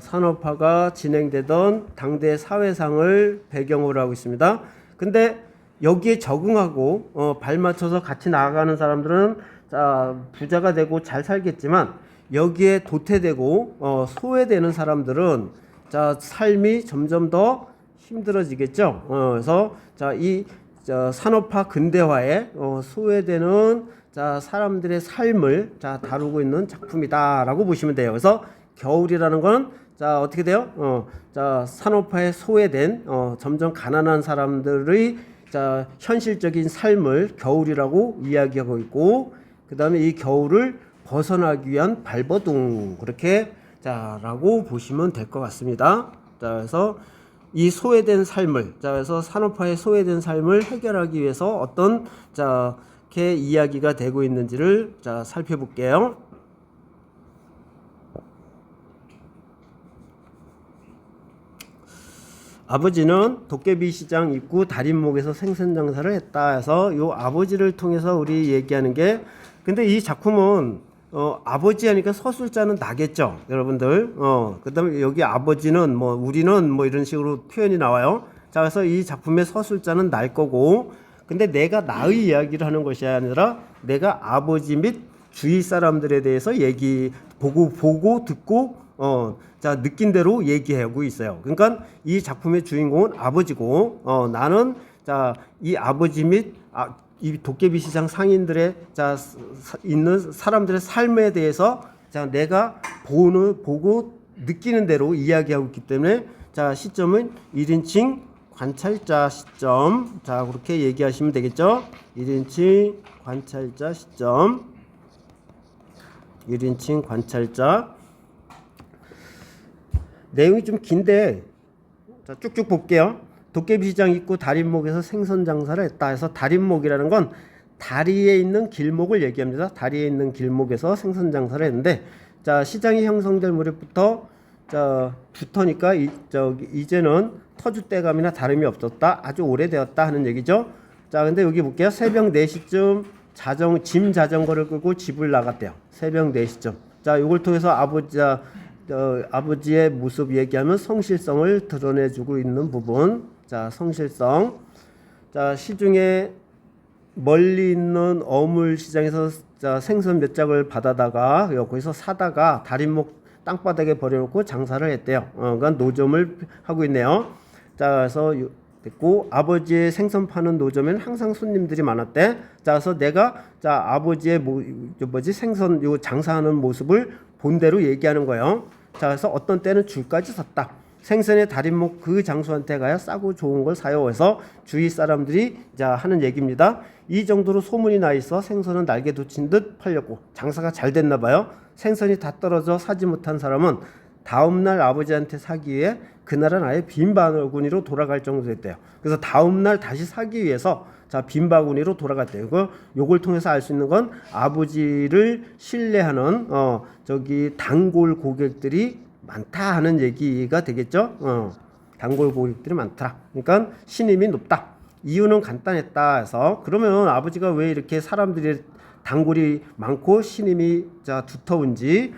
산업화가 진행되던 당대 사회상을 배경으로 하고 있습니다. 근데 여기에 적응하고 발 맞춰서 같이 나아가는 사람들은 자 부자가 되고 잘 살겠지만, 여기에 도태되고 소외되는 사람들은 자 삶이 점점 더 힘들어지겠죠. 그래서 이 산업화 근대화에 소외되는 자 사람들의 삶을 자 다루고 있는 작품이다라고 보시면 돼요. 그래서 겨울이라는 건 자 어떻게 돼요? 자 산업화에 소외된 점점 가난한 사람들의 자 현실적인 삶을 겨울이라고 이야기하고 있고, 그 다음에 이 겨울을 벗어나기 위한 발버둥, 그렇게 자라고 보시면 될 것 같습니다. 자 그래서 이 소외된 삶을 그래서 산업화에 소외된 삶을 해결하기 위해서 어떤 이렇게 이야기가 되고 있는지를 자 살펴볼게요. 아버지는 도깨비 시장 입구 다림목에서 생선 장사를 했다 해서 요 아버지를 통해서 우리 얘기하는 게, 근데 이 작품은 아버지 하니까 서술자는 나겠죠, 여러분들. 그다음에 여기 아버지는 우리는 이런 식으로 표현이 나와요. 자 그래서 이 작품의 서술자는 날 거고, 근데 내가 나의 이야기를 하는 것이 아니라 내가 아버지 및 주위 사람들에 대해서 보고 듣고 자 느낀 대로 얘기하고 있어요. 그러니까 이 작품의 주인공은 아버지고, 나는 자 이 아버지 및 이 도깨비 시장 상인들의 있는 사람들의 삶에 대해서 자 내가 보고 느끼는 대로 이야기하고 있기 때문에 자 시점은 1인칭 관찰자 시점, 자 그렇게 얘기하시면 되겠죠. 1인칭 관찰자 시점, 1인칭 관찰자. 내용이 좀 긴데 자 쭉쭉 볼게요. 도깨비시장 입구 다림목에서 생선 장사를 했다 해서, 다림목이라는 건 다리에 있는 길목을 얘기합니다. 다리에 있는 길목에서 생선 장사를 했는데, 자 시장이 형성될 무렵부터 부터니까 이제는 터줏대감이나 다름이 없었다, 아주 오래되었다 하는 얘기죠. 자 근데 여기 볼게요. 새벽 4시쯤 짐 자전거를 끌고 집을 나갔대요. 새벽 4시쯤. 자 이걸 통해서 아버지의 모습 얘기하면 성실성을 드러내주고 있는 부분. 자 성실성. 자 시중에 멀리 있는 어물 시장에서 자 생선 몇 장을 받아다가 거기서 사다가 다림목 땅바닥에 버려놓고 장사를 했대요. 그러니까 노점을 하고 있네요. 자 그래서 됐고, 아버지의 생선 파는 노점에는 항상 손님들이 많았대. 자 그래서 내가 자 아버지의 생선 요 장사하는 모습을 본 대로 얘기하는 거예요. 자 그래서 어떤 때는 줄까지 섰다. 생선의 다림목 그 장수한테 가야 싸고 좋은 걸 사요. 해서 주위 사람들이 자 하는 얘기입니다. 이 정도로 소문이 나 있어 생선은 날개 돋친 듯 팔렸고 장사가 잘 됐나 봐요. 생선이 다 떨어져 사지 못한 사람은 다음날 아버지한테 사기 위해 그날은 아예 빈 바구니로 돌아갈 정도 됐대요. 그래서 다음 날 다시 사기 위해서 자, 빈 바구니로 돌아갔대요. 요걸 통해서 알 수 있는 건 아버지를 신뢰하는 저기 단골 고객들이 많다 하는 얘기가 되겠죠. 단골 고객들이 많더라. 그러니까 신임이 높다. 이유는 간단했다 해서 그러면 아버지가 왜 이렇게 사람들이 단골이 많고 신임이 자 두터운지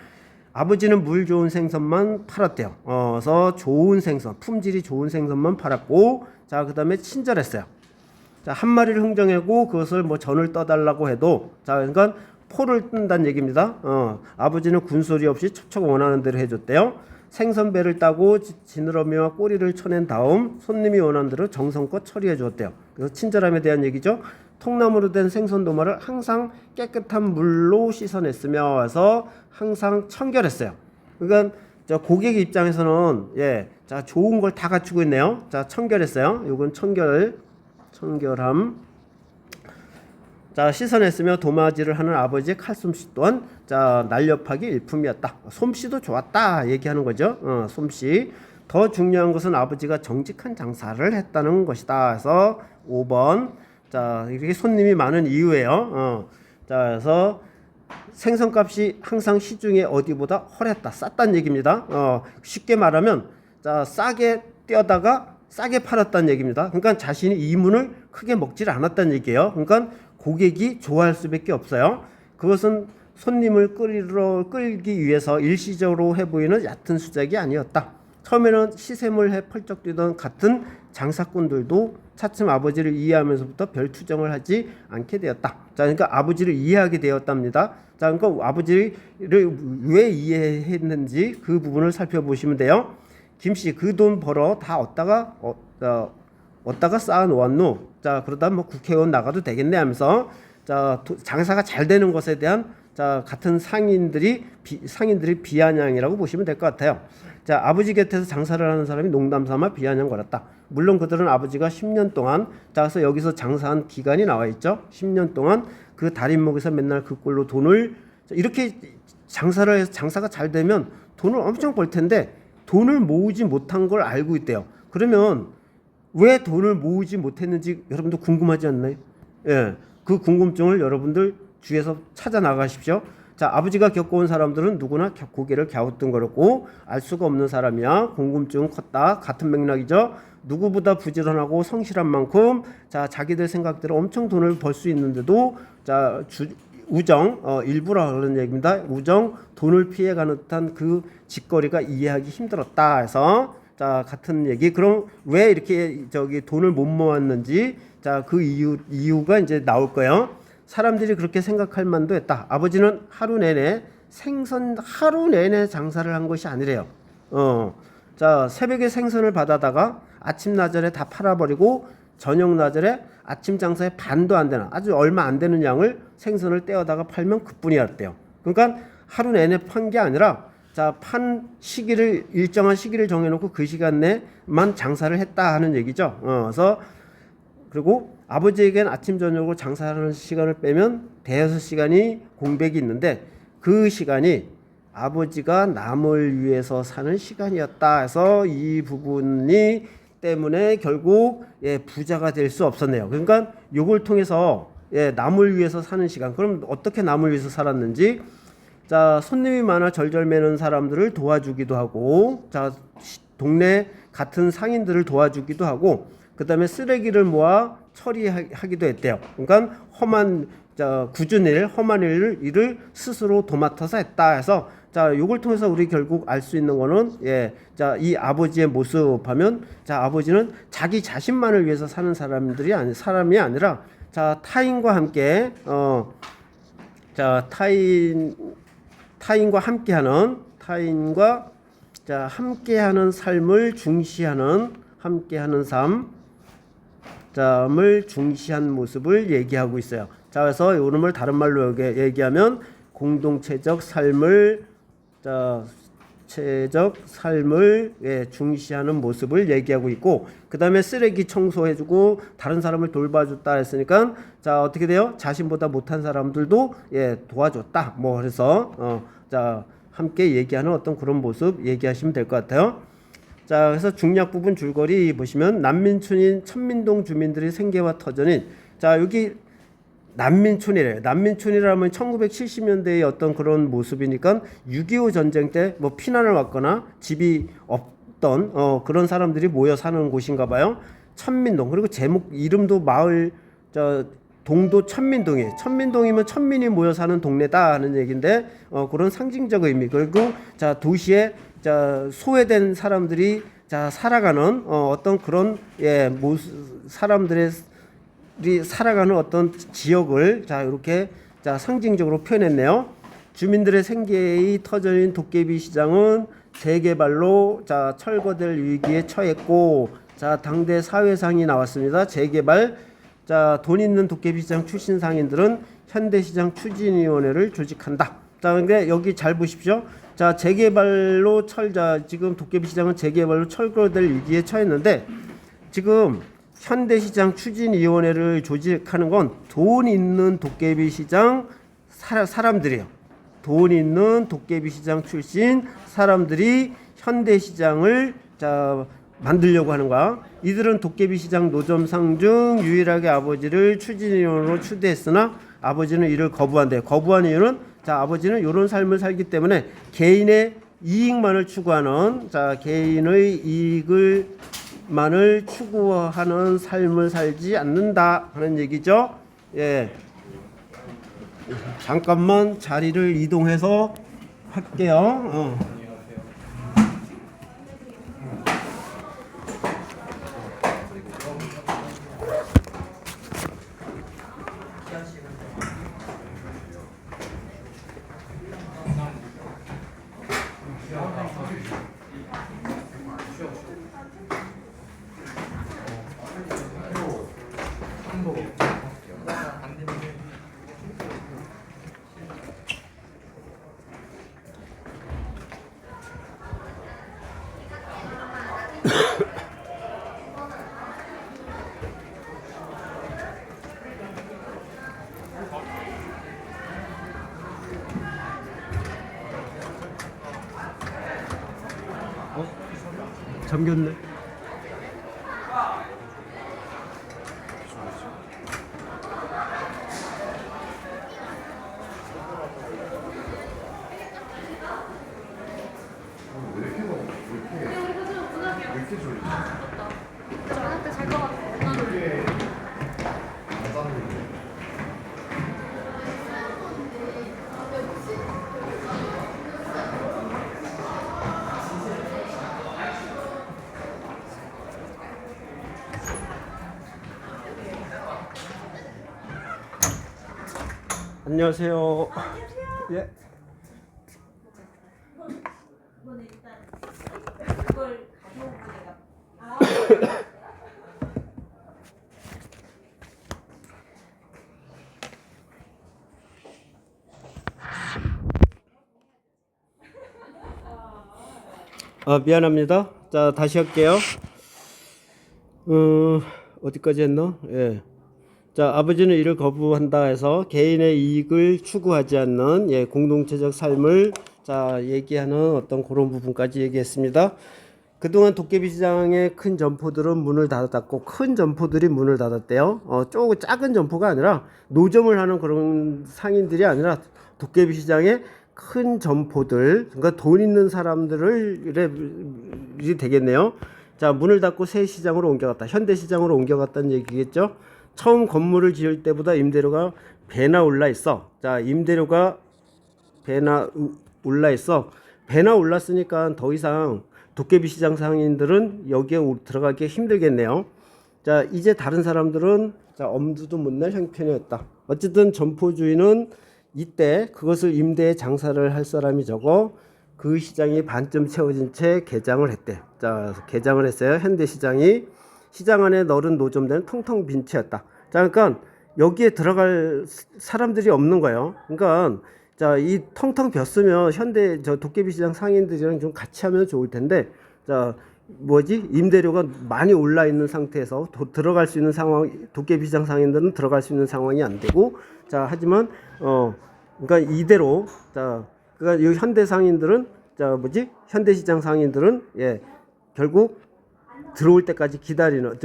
아버지는 물 좋은 생선만 팔았대요. 그래서 좋은 생선, 품질이 좋은 생선만 팔았고 자 그다음에 친절했어요. 자, 한 마리를 흥정하고 그것을 뭐 전을 떠달라고 해도 자 그러니까 포를 뜬다는 얘기입니다. 아버지는 군소리 없이 척척 원하는 대로 해줬대요. 생선배를 따고 지느러미와 꼬리를 쳐낸 다음 손님이 원하는 대로 정성껏 처리해 주었대요. 그래서 친절함에 대한 얘기죠. 통나무로 된 생선 도마를 항상 깨끗한 물로 씻어냈으며 해서 항상 청결했어요. 그러니까 저 고객 입장에서는 자 좋은 걸 다 갖추고 있네요. 자 청결했어요. 이건 청결함. 자 씻어냈으며 도마질을 하는 아버지의 칼솜씨 또한 자 날렵하기 일품이었다. 솜씨도 좋았다 얘기하는 거죠. 솜씨. 더 중요한 것은 아버지가 정직한 장사를 했다는 것이다. 그래서 5번. 자 이렇게 손님이 많은 이유예요. 자 그래서 생선값이 항상 시중에 어디보다 헐했다. 쌌다는 얘기입니다. 쉽게 말하면 자 싸게 떼어다가 싸게 팔았다는 얘기입니다. 그러니까 자신이 이문을 크게 먹질 않았다는 얘기예요. 그러니까 고객이 좋아할 수밖에 없어요. 그것은 손님을 끌기 위해서 일시적으로 해보이는 얕은 수작이 아니었다. 처음에는 시샘을 해 펄쩍 뛰던 같은 장사꾼들도 차츰 아버지를 이해하면서부터 별 투정을 하지 않게 되었다. 자, 그러니까 아버지를 이해하게 되었답니다. 자, 그러니까 아버지를 왜 이해했는지 그 부분을 살펴보시면 돼요. 김씨 그 돈 벌어 다 얻다가 쌓아 놓았노. 자 그러다 뭐 국회의원 나가도 되겠네 하면서 자 장사가 잘 되는 것에 대한 자 같은 상인들이 비아냥이라고 보시면 될 것 같아요. 자 아버지 곁에서 장사를 하는 사람이 농담삼아 비아냥거렸다. 물론 그들은 아버지가 10년 동안 자 그래서 여기서 장사한 기간이 나와 있죠. 10년 동안 그 달인목에서 맨날 그 꼴로 돈을 이렇게 장사를 해서 장사가 잘 되면 돈을 엄청 벌 텐데 돈을 모으지 못한 걸 알고 있대요. 그러면 왜 돈을 모으지 못했는지 여러분도 궁금하지 않나요? 예, 그 궁금증을 여러분들 주위에서 찾아 나가십시오. 자, 아버지가 겪어온 사람들은 누구나 고개를 갸우뚱거렸고 알 수가 없는 사람이야. 궁금증은 컸다. 같은 맥락이죠. 누구보다 부지런하고 성실한 만큼 자 자기들 생각대로 엄청 돈을 벌 수 있는데도 자 우정 일부라 그런 얘기입니다. 우정 돈을 피해가는 듯한 그 짓거리가 이해하기 힘들었다 해서 자 같은 얘기. 그럼 왜 이렇게 저기 돈을 못 모았는지 자 그 이유가 이제 나올 거예요. 사람들이 그렇게 생각할 만도 했다. 아버지는 하루 내내 장사를 한 것이 아니래요. 자 새벽에 생선을 받아다가 아침 나절에 다 팔아버리고 저녁 나절에 아침 장사에 반도 안 되는 아주 얼마 안 되는 양을 생선을 떼어다가 팔면 그뿐이었대요. 그러니까 하루 내내 판 게 아니라 자 판 시기를 일정한 시기를 정해놓고 그 시간 내만 장사를 했다 하는 얘기죠. 그래서 그리고 아버지에겐 아침 저녁으로 장사하는 시간을 빼면 대여섯 시간이 공백이 있는데 그 시간이 아버지가 남을 위해서 사는 시간이었다 해서 이 부분이 때문에 결국 부자가 될 수 없었네요. 그러니까 요걸 통해서 남을 위해서 사는 시간. 그럼 어떻게 남을 위해서 살았는지 자 손님이 많아 절절 매는 사람들을 도와주기도 하고 자 동네 같은 상인들을 도와주기도 하고 그 다음에 쓰레기를 모아 처리하기도 했대요. 그러니까 굳은 험한 일을 스스로 도맡아서 했다 해서 자 요걸 통해서 우리 결국 알 수 있는 거는 자 이 아버지의 모습 하면 자 아버지는 자기 자신만을 위해서 사는 사람이 아니라 자 타인과 함께 자 타인과 함께하는 삶을 중시하는 삶을 중시한 모습을 얘기하고 있어요. 자 그래서 이름을 다른 말로 얘기하면 공동체적 삶을 중시하는 모습을 얘기하고 있고 그 다음에 쓰레기 청소해주고 다른 사람을 돌봐줬다 했으니까 자 어떻게 돼요? 자신보다 못한 사람들도 도와줬다. 뭐 그래서 자 함께 얘기하는 어떤 그런 모습 얘기하시면 될 것 같아요. 자, 그래서 중략 부분 줄거리 보시면 난민촌인 천민동 주민들의 생계와 터전인 자, 여기 난민촌이래요. 난민촌이라면 1970년대의 어떤 그런 모습이니까 6.25 전쟁 때 뭐 피난을 왔거나 집이 없던 그런 사람들이 모여 사는 곳인가 봐요. 천민동. 그리고 제목 이름도 마을 동도 천민동이에요. 천민동이면 천민이 모여 사는 동네다 하는 얘기인데 그런 상징적 의미. 그리고 자, 도시에 자, 소외된 사람들이 자, 살아가는 어떤 그런 사람들의 살아가는 어떤 지역을 자, 이렇게 자, 상징적으로 표현했네요. 주민들의 생계의 터전인 도깨비 시장은 재개발로 자, 철거될 위기에 처했고 자, 당대 사회상이 나왔습니다. 재개발 자, 돈 있는 도깨비시장 출신 상인들은 현대시장 추진위원회를 조직한다. 자, 근데 여기 잘 보십시오. 자, 재개발로 지금 도깨비시장은 재개발로 철거될 위기에 처했는데 지금 현대시장 추진위원회를 조직하는 건 돈 있는 도깨비시장 사람들이에요. 돈 있는 도깨비시장 출신 사람들이 현대시장을 자, 만들려고 하는 거야. 이들은 도깨비시장 노점상 중 유일하게 아버지를 추진위원으로 추대했으나 아버지는 이를 거부한대요. 거부한 이유는 자, 아버지는 이런 삶을 살기 때문에 개인의 이익만을 추구하는 자, 개인의 이익을만을 추구하는 삶을 살지 않는다 하는 얘기죠. 예. 잠깐만 자리를 이동해서 할게요. 잠겼네. 안녕하세요. 예. 미안합니다. 자, 다시 할게요. 어디까지 했나? 예. 자, 아버지는 이를 거부한다 해서 개인의 이익을 추구하지 않는 공동체적 삶을 자, 얘기하는 어떤 그런 부분까지 얘기했습니다. 그동안 도깨비시장의 큰 점포들은 문을 닫았고 큰 점포들이 문을 닫았대요. 조금 작은 점포가 아니라 노점을 하는 그런 상인들이 아니라 도깨비시장의 큰 점포들, 그러니까 돈 있는 사람들을 되겠네요. 자, 문을 닫고 새 시장으로 옮겨갔다. 현대시장으로 옮겨갔다는 얘기겠죠. 처음 건물을 지을 때보다 임대료가 배나 올라 있어. 자, 임대료가 배나 올라 있어. 배나 올랐으니까 더 이상 도깨비시장 상인들은 여기에 들어가기 힘들겠네요. 자, 이제 다른 사람들은 자, 엄두도 못 낼 형편이었다. 어쨌든 점포주인은 이때 그것을 임대에 장사를 할 사람이 적어 그 시장이 반쯤 채워진 채 개장을 했대. 자, 개장을 했어요. 현대시장이. 시장 안에 넓은 노점들은 텅텅 빈 채였다. 자, 그러니까 여기에 들어갈 사람들이 없는 거예요. 그러니까 자, 이 텅텅 비었으면 도깨비시장 상인들이랑 좀 같이 하면 좋을 텐데, 자, 임대료가 많이 올라 있는 상태에서 들어갈 수 있는 상황, 도깨비시장 상인들은 들어갈 수 있는 상황이 안 되고, 자, 하지만 그러니까 이대로 자, 그러니까 이 현대 상인들은 현대시장 상인들은 결국 들어올 때까지 기다리는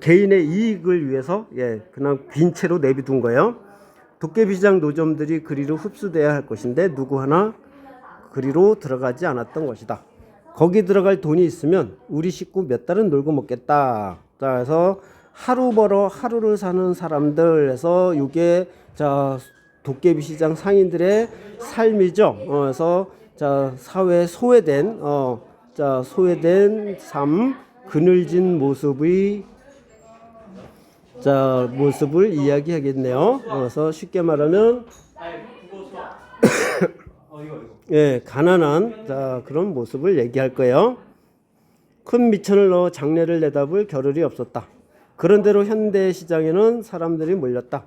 개인의 이익을 위해서 그냥 빈 채로 내비둔 거예요. 도깨비시장 노점들이 그리로 흡수돼야 할 것인데 누구 하나 그리로 들어가지 않았던 것이다. 거기 들어갈 돈이 있으면 우리 식구 몇 달은 놀고 먹겠다. 자, 그래서 하루 벌어 하루를 사는 사람들에서 이게 도깨비시장 상인들의 삶이죠. 그래서 사회에 소외된 소외된 삶, 그늘진 모습을 이야기하겠네요. 그래서 쉽게 말하면 가난한 그런 모습을 얘기할 거예요. 큰 미천을 넣어 장례를 내다볼 겨를이 없었다. 그런대로 현대 시장에는 사람들이 몰렸다.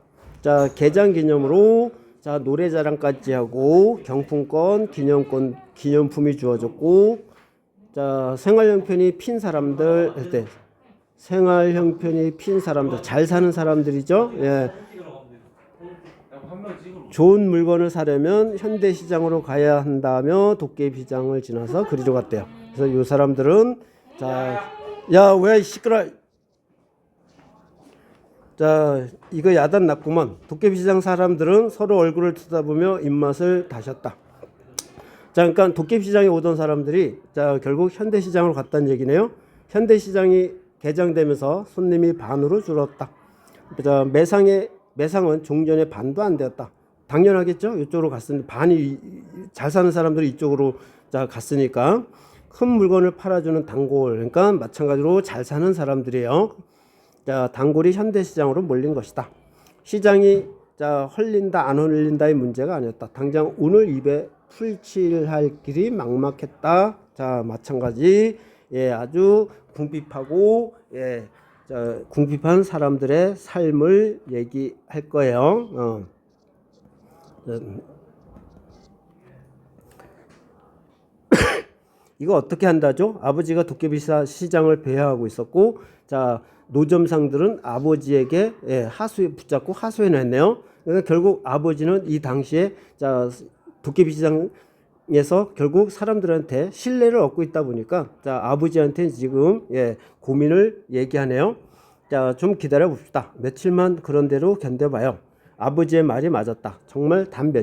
개장 기념으로 노래자랑까지 하고 경품권, 기념품이 주어졌고 생활형편이 핀 사람들, 잘 사는 사람들이죠. 좋은 물건을 사려면 현대시장으로 가야 한다며 도깨비시장을 지나서 그리로 갔대요. 그래서 이 사람들은 야 왜 시끄러? 이거 야단 났구먼. 도깨비시장 사람들은 서로 얼굴을 쳐다보며 입맛을 다셨다. 그러니까 도깨비시장에 오던 사람들이 결국 현대시장으로 갔다는 얘기네요. 현대시장이 개장되면서 손님이 반으로 줄었다. 매상은 종전의 반도 안 되었다. 당연하겠죠. 이쪽으로 갔으니 반이 잘 사는 사람들이 이쪽으로 갔으니까 큰 물건을 팔아주는 단골, 그러니까 마찬가지로 잘 사는 사람들이에요. 단골이 현대시장으로 몰린 것이다. 시장이 헐린다 안 헐린다의 문제가 아니었다. 당장 오늘 입에 풀칠할 길이 막막했다. 마찬가지 아주 궁핍하고 궁핍한 사람들의 삶을 얘기할 거예요. 이거 어떻게 한다죠? 아버지가 도깨비시장을 배회하고 있었고, 노점상들은 아버지에게 붙잡고 하소연을 했네요. 그러니까 결국 아버지는 이 당시에 도깨비시장에서 결국 사람들한테 신뢰를 얻고 있다 보니까 아버지한테 지금 고민을 얘기하네요. 좀 기다려 봅시다. 며칠만 그런 대로 견뎌봐요. 아버지의 말이 맞았다. 정말 단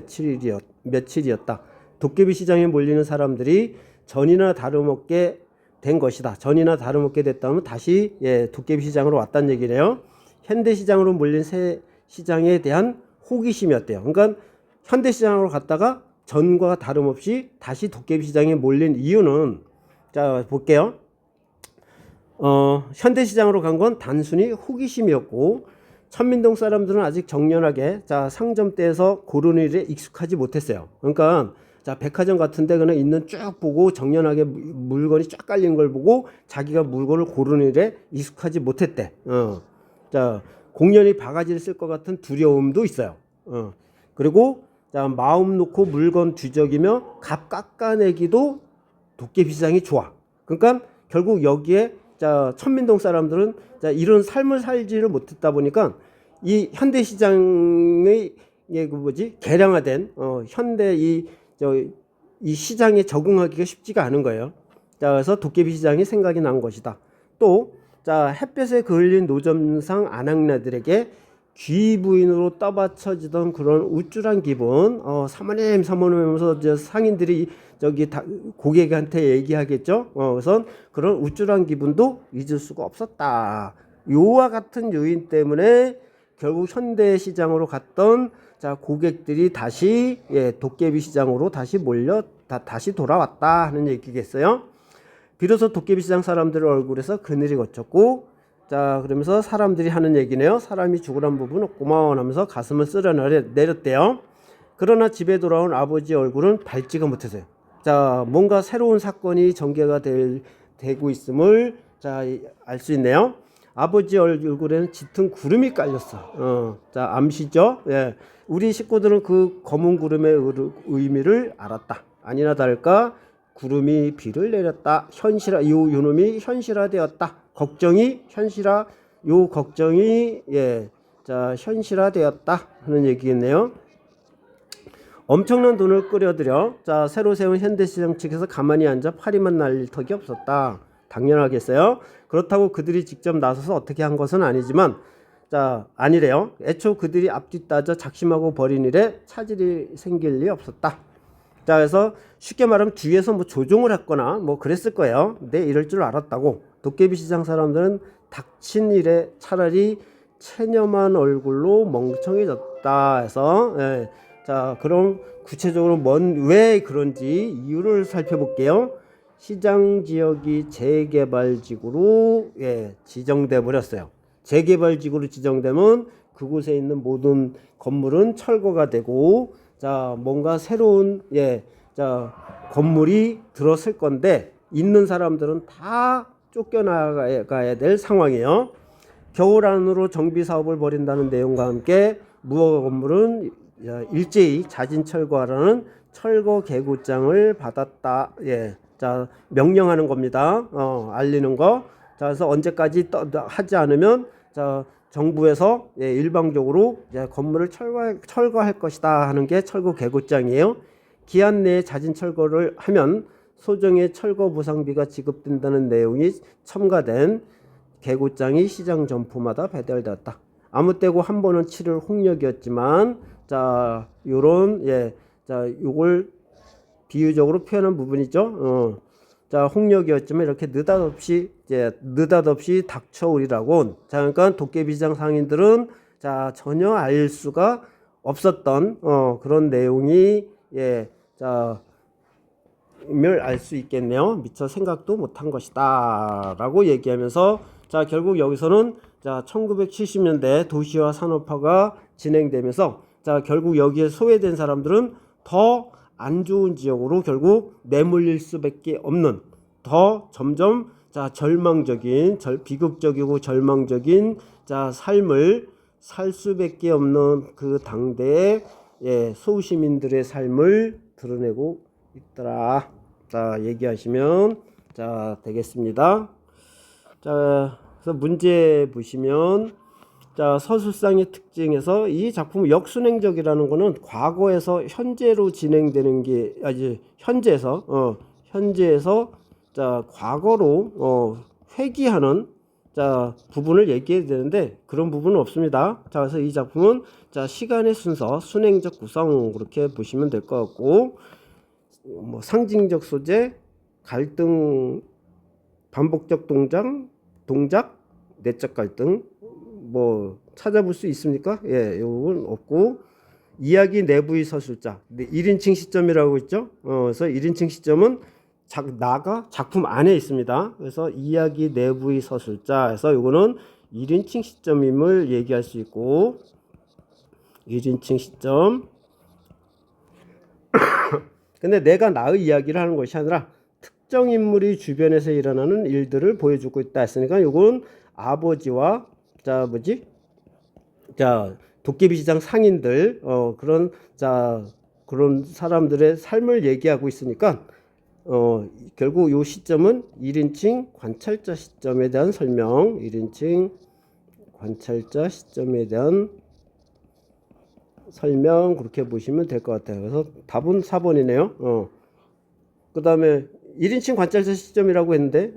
며칠이었다. 도깨비시장에 몰리는 사람들이 전이나 다름없게 된 것이다. 전이나 다름없게 됐다면 다시 도깨비시장으로 왔다는 얘기네요. 현대시장으로 몰린 새 시장에 대한 호기심이었대요. 그러니까 현대시장으로 갔다가 전과 다름없이 다시 도깨비시장에 몰린 이유는 볼게요. 현대시장으로 간 건 단순히 호기심이었고 천민동 사람들은 아직 정연하게 상점대에서 고르는 일에 익숙하지 못했어요. 그러니까 백화점 같은 데 그냥 있는 쭉 보고 정연하게 물건이 쫙 깔린 걸 보고 자기가 물건을 고르는 일에 익숙하지 못했대. 공연히 바가지를 쓸 것 같은 두려움도 있어요. 그리고 마음 놓고 물건 뒤적이며 값 깎아내기도 도깨비시장이 좋아. 그러니까 결국 여기에 천민동 사람들은 이런 삶을 살지를 못했다 보니까 이 현대시장의 개량화된 현대 이 시장에 적응하기가 쉽지가 않은 거예요. 그래서 도깨비시장이 생각이 난 것이다. 또 햇볕에 그을린 노점상 안악내들에게 귀부인으로 떠받쳐지던 그런 우쭐한 기분, 사모님 하면서 상인들이 고객한테 얘기하겠죠. 그래서 그런 우쭐한 기분도 잊을 수가 없었다. 요와 같은 요인 때문에 결국 현대시장으로 갔던 고객들이 다시 도깨비시장으로 다시 다시 돌아왔다 하는 얘기겠어요. 비로소 도깨비시장 사람들의 얼굴에서 그늘이 걷혔고, 그러면서 사람들이 하는 얘기네요. 사람이 죽으란 부분 없구만 하면서 가슴을 쓸어내렸대요. 그러나 집에 돌아온 아버지 얼굴은 밝지가 못했어요. 뭔가 새로운 사건이 전개가 되고 있음을 알 수 있네요. 아버지 얼굴에는 짙은 구름이 깔렸어. 암시죠. 우리 식구들은 그 검은 구름의 의미를 알았다. 아니나 다를까 구름이 비를 내렸다. 요놈이 현실화되었다. 걱정이 현실화되었다 하는 얘기겠네요. 엄청난 돈을 끌어들여 자 새로 세운 현대시장 측에서 가만히 앉아 파리만 날릴 턱이 없었다. 당연하겠어요. 그렇다고 그들이 직접 나서서 어떻게 한 것은 아니지만 자 아니래요. 애초 그들이 앞뒤 따져 작심하고 벌인 일에 차질이 생길 리 없었다. 자 그래서 쉽게 말하면 뒤에서 뭐 조종을 했거나 뭐 그랬을 거예요. 근데 이럴 줄 알았다고. 도깨비 시장 사람들은 닥친 일에 차라리 체념한 얼굴로 멍청해졌다 해서 예. 자 그럼 구체적으로 왜 그런지 이유를 살펴볼게요. 시장 지역이 재개발지구로 예, 지정돼 버렸어요. 재개발지구로 지정되면 그곳에 있는 모든 건물은 철거가 되고 자 뭔가 새로운 예, 자 건물이 들어설 건데 있는 사람들은 다 쫓겨나가야 될 상황이에요. 겨울 안으로 정비 사업을 벌인다는 내용과 함께 무허가 건물은 일제히 자진 철거하라는 철거 개구장을 받았다. 예, 자 명령하는 겁니다. 알리는 거. 자 그래서 언제까지 하지 않으면 자 정부에서 예, 일방적으로 건물을 철거할 것이다 하는 게 철거 개구장이에요. 기한 내에 자진 철거를 하면 소정의 철거 보상비가 지급된다는 내용이 첨가된 개구장이 시장 점포마다 배달되었다. 아무 때고 한 번은 치를 홍역이었지만 자 요런 예, 자 요걸 비유적으로 표현한 부분이죠. 자 홍역이었지만 이렇게 느닷없이 닥쳐오리라고. 자 그러니까 도깨비시장 상인들은 자 전혀 알 수가 없었던 그런 내용이 예, 자 을 알 수 있겠네요. 미처 생각도 못한 것이다 라고 얘기하면서 자 결국 여기서는 자 1970년대 도시화 산업화가 진행되면서 자 결국 여기에 소외된 사람들은 더 안 좋은 지역으로 결국 내몰릴 수밖에 없는 더 점점 자 절망적인 비극적이고 절망적인 자 삶을 살 수밖에 없는 그 당대의 예, 소시민들의 삶을 드러내고 있더라. 자 얘기하시면 자 되겠습니다. 자 그래서 문제 보시면 자 서술상의 특징에서 이 작품은 역순행적이라는 거는 과거에서 현재로 진행되는 게 아니 현재에서 자 과거로 회귀하는 자 부분을 얘기해야 되는데 그런 부분은 없습니다. 자 그래서 이 작품은 자 시간의 순서 순행적 구성 그렇게 보시면 될 것 같고 뭐 상징적 소재 갈등 반복적 동작 내적 갈등 뭐 찾아볼 수 있습니까? 예, 이건 없고 이야기 내부의 서술자 1인칭 시점이라고 있죠. 그래서 1인칭 시점은 나가 작품 안에 있습니다. 그래서 이야기 내부의 서술자 해서 이거는 1인칭 시점임을 얘기할 수 있고 1인칭 시점 근데 내가 나의 이야기를 하는 것이 아니라 특정 인물이 주변에서 일어나는 일들을 보여주고 있다 했으니까 이건 아버지와 자 도깨비 시장 상인들 그런 사람들의 삶을 얘기하고 있으니까 결국 이 시점은 1인칭 관찰자 시점에 대한 설명 1인칭 관찰자 시점에 대한 설명 그렇게 보시면 될 것 같아요. 그래서 답은 4번이네요. 그 다음에 1인칭 관찰자 시점이라고 했는데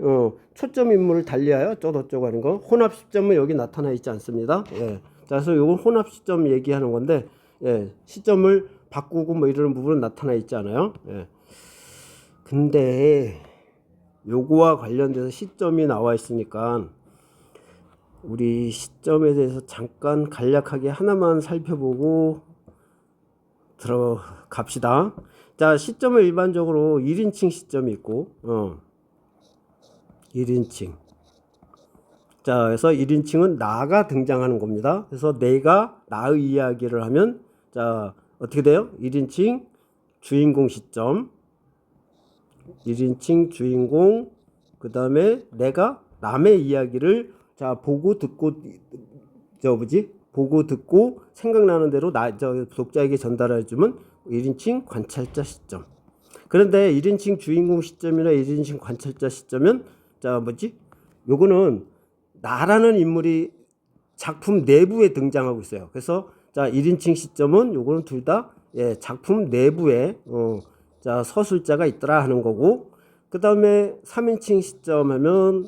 초점 인물을 달리하여 어쩌고 하는 거 혼합 시점은 여기 나타나 있지 않습니다. 예. 자, 그래서 이건 혼합 시점 얘기하는 건데 예. 시점을 바꾸고 뭐 이런 부분은 나타나 있지 않아요. 예. 근데 요거와 관련돼서 시점이 나와 있으니까 우리 시점에 대해서 잠깐 간략하게 하나만 살펴보고 들어갑시다. 자, 시점은 일반적으로 1인칭 시점이 있고 1인칭. 자, 그래서 1인칭은 나가 등장하는 겁니다. 그래서 내가 나의 이야기를 하면 자, 어떻게 돼요? 1인칭 주인공 시점 1인칭 주인공 그 다음에 내가 남의 이야기를 자 보고 듣고 생각나는 대로 독자에게 전달해주면 1인칭 관찰자 시점. 그런데 1인칭 주인공 시점이나 1인칭 관찰자 시점은 요거는 나라는 인물이 작품 내부에 등장하고 있어요. 그래서 자 1인칭 시점은 요거는 둘 다 예, 작품 내부에 자, 서술자가 있더라 하는 거고, 그 다음에 3인칭 시점 하면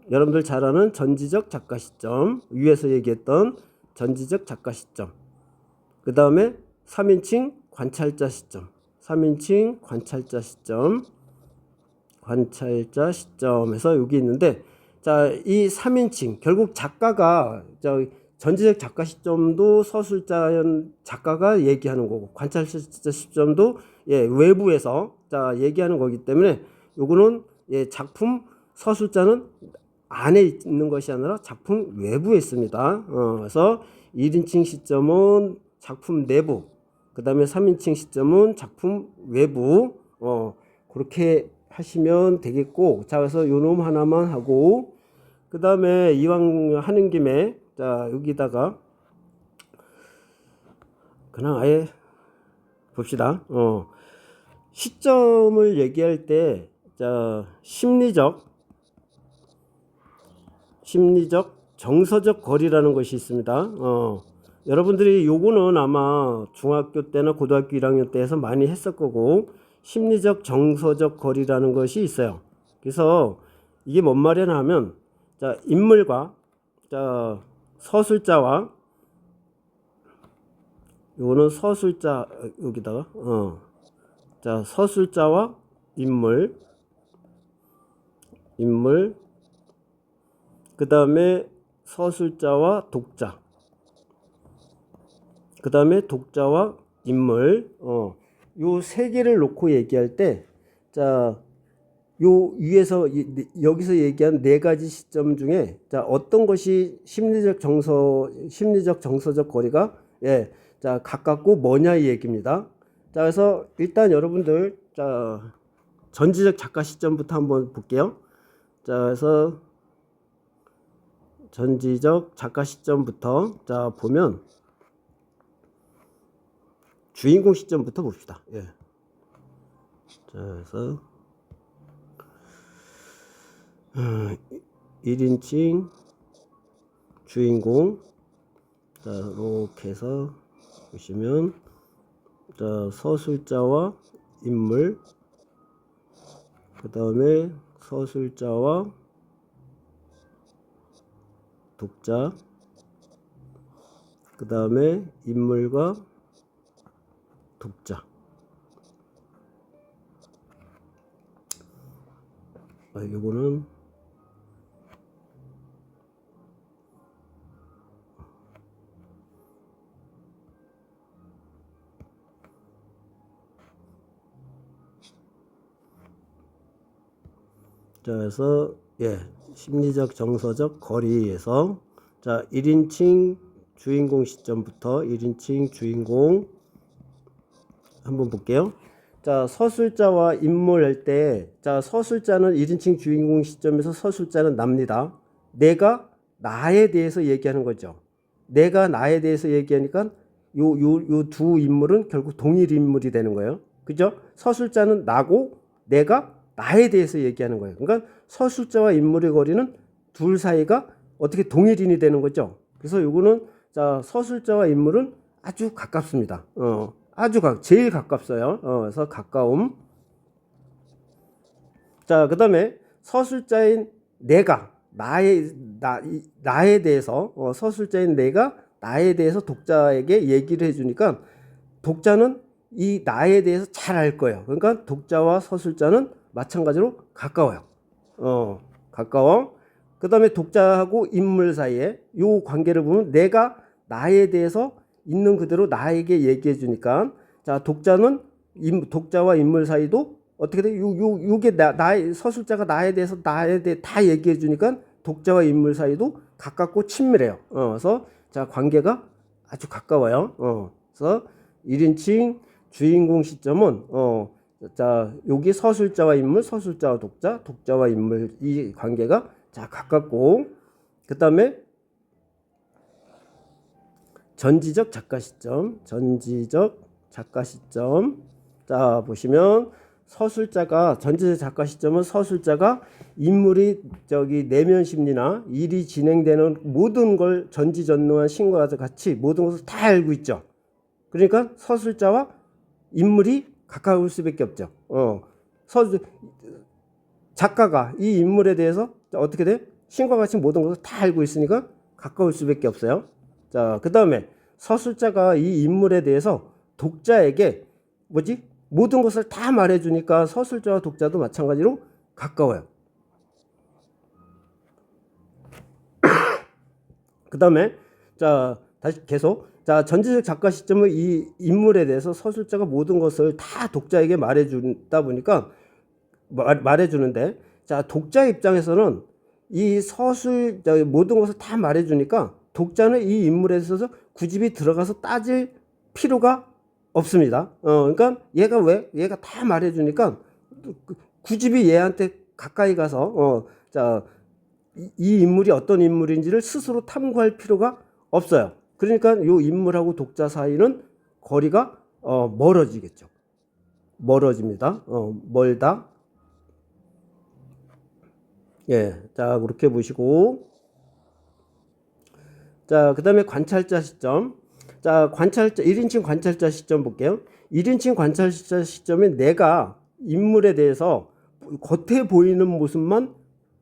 여러분들 잘 아는 전지적 작가 시점, 위에서 얘기했던 전지적 작가 시점, 그 다음에 3인칭 관찰자 시점, 3인칭 관찰자 시점, 관찰자 시점에서 여기 있는데, 자, 이 3인칭 결국 작가가 전지적 작가 시점도 서술자 작가가 얘기하는 거고, 관찰자 시점도 예, 외부에서 자 얘기하는 거기 때문에 요거는 예, 작품 서술자는 안에 있는 것이 아니라 작품 외부에 있습니다. 그래서 1인칭 시점은 작품 내부, 그 다음에 3인칭 시점은 작품 외부, 그렇게 하시면 되겠고, 자, 그래서 요 놈 하나만 하고, 그 다음에 이왕 하는 김에, 자, 여기다가, 그냥 아예 봅시다. 시점을 얘기할 때, 자, 심리적, 정서적 거리라는 것이 있습니다. 여러분들이 요거는 아마 중학교 때나 고등학교 1학년 때에서 많이 했을 거고, 심리적 정서적 거리라는 것이 있어요. 그래서 이게 뭔 말이냐 하면, 자, 인물과 자, 서술자와, 요거는 서술자 여기다가 자, 서술자와 인물, 그 다음에 서술자와 독자, 그 다음에 독자와 인물, 요 세 개를 놓고 얘기할 때, 자, 요 위에서 여기서 얘기한 네 가지 시점 중에 자, 어떤 것이 심리적 정서적 거리가 예, 자, 가깝고 뭐냐 이 얘기입니다. 자, 그래서 일단 여러분들 자, 전지적 작가 시점부터 한번 볼게요. 자, 그래서 전지적 작가 시점부터 자, 보면 주인공 시점부터 봅시다. 예. 자, 그래서 1인칭 주인공, 자, 이렇게 해서 보시면 자, 서술자와 인물, 그 다음에 서술자와 독자, 그 다음에 인물과 독자. 요거는 자, 그래서 예, 심리적 정서적 거리에서 자, 1인칭 주인공 시점부터 1인칭 주인공 한번 볼게요. 자, 서술자와 인물 할 때, 자, 서술자는 1인칭 주인공 시점에서 서술자는 납니다. 내가 나에 대해서 얘기하는 거죠. 내가 나에 대해서 얘기하니까 요 두 인물은 결국 동일 인물이 되는 거예요. 그죠? 서술자는 나고 내가 나에 대해서 얘기하는 거예요. 그러니까 서술자와 인물의 거리는 둘 사이가 어떻게 동일인이 되는 거죠. 그래서 요거는 자, 서술자와 인물은 아주 가깝습니다. 제일 가깝어요. 그래서 가까움. 자, 그 다음에 서술자인 내가 나에 대해서 서술자인 내가 나에 대해서 독자에게 얘기를 해주니까 독자는 이 나에 대해서 잘 알 거예요. 그러니까 독자와 서술자는 마찬가지로 가까워요. 가까워. 그 다음에 독자하고 인물 사이에 요 관계를 보면 내가 나에 대해서 있는 그대로 나에게 얘기해 주니까 자, 독자와 인물 사이도 어떻게 돼? 요게 나의 서술자가 나에 대해서 다 얘기해 주니까 독자와 인물 사이도 가깝고 친밀해요. 그래서 자, 관계가 아주 가까워요. 그래서 1인칭 주인공 시점은 자, 여기 서술자와 인물, 서술자와 독자, 독자와 인물 이 관계가 자, 가깝고, 그 다음에 전지적 작가 시점. 자, 보시면 전지적 작가 시점은 서술자가 인물이 내면 심리나 일이 진행되는 모든 걸 전지전능한 신과와 같이 모든 것을 다 알고 있죠. 그러니까 서술자와 인물이 가까울 수밖에 없죠. 작가가 이 인물에 대해서 어떻게 돼? 신과 같이 모든 것을 다 알고 있으니까 가까울 수밖에 없어요. 자, 그 다음에 서술자가 이 인물에 대해서 독자에게 모든 것을 다 말해주니까 서술자와 독자도 마찬가지로 가까워요. 그 다음에 자, 다시 계속 전체적 작가 시점은 이 인물에 대해서 서술자가 모든 것을 다 독자에게 말해주다 보니까 말해주는데, 자, 독자 입장에서는 이 모든 것을 다 말해주니까 독자는 이 인물에 있어서 굳이 들어가서 따질 필요가 없습니다. 그러니까 얘가 다 말해주니까 굳이 얘한테 가까이 가서 이 인물이 어떤 인물인지를 스스로 탐구할 필요가 없어요. 그러니까 이 인물하고 독자 사이는 거리가 멀어지겠죠. 멀어집니다. 멀다. 예, 자, 그렇게 보시고, 자, 그 다음에 관찰자 시점. 자, 1인칭 관찰자 시점 볼게요. 1인칭 관찰자 시점에 내가 인물에 대해서 겉에 보이는 모습만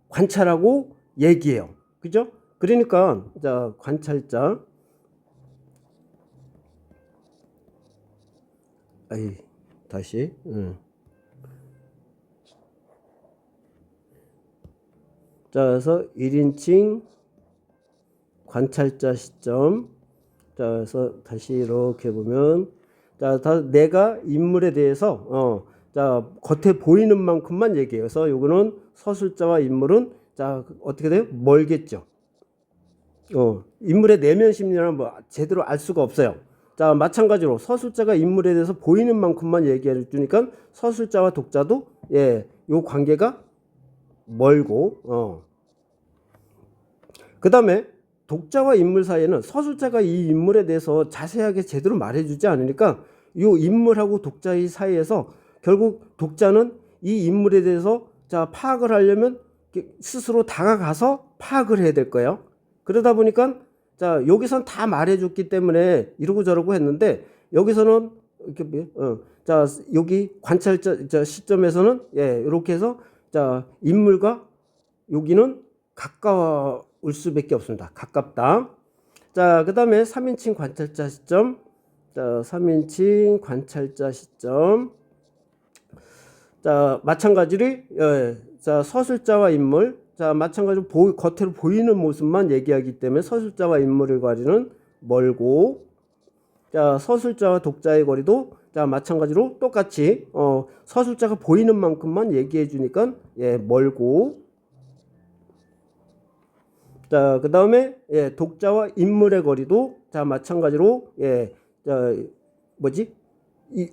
관찰하고 얘기해요. 그죠? 그러니까, 자, 관찰자. 다시. 자, 그래서 1인칭 관찰자 시점. 자, 그래서 다시 이렇게 보면, 자, 내가 인물에 대해서, 자, 겉에 보이는 만큼만 얘기해요. 그래서 요거는 서술자와 인물은, 자, 어떻게 돼요? 멀겠죠. 인물의 내면 심리는 뭐 제대로 알 수가 없어요. 자, 마찬가지로 서술자가 인물에 대해서 보이는 만큼만 얘기해 주니까 서술자와 독자도, 요 관계가 멀고, 그 다음에 독자와 인물 사이에는 서술자가 이 인물에 대해서 자세하게 제대로 말해주지 않으니까 이 인물하고 독자의 사이에서 결국 독자는 이 인물에 대해서 파악을 하려면 스스로 다가가서 파악을 해야 될 거예요. 그러다 보니까 여기선 다 말해줬기 때문에 이러고 저러고 했는데 여기서는 이렇게 여기 관찰자 시점에서는 이렇게 해서 인물과 여기는 가까울 수밖에 없습니다. 가깝다. 자, 그 다음에 3인칭 관찰자 시점. 자, 3인칭 관찰자 시점. 자, 마찬가지로, 서술자와 인물. 자, 마찬가지로 겉으로 보이는 모습만 얘기하기 때문에 서술자와 인물의 거리는 멀고, 자, 서술자와 독자의 거리도 마찬가지로 똑같이, 서술자가 보이는 만큼만 얘기해 주니까, 멀고, 자, 그 다음에, 독자와 인물의 거리도, 마찬가지로,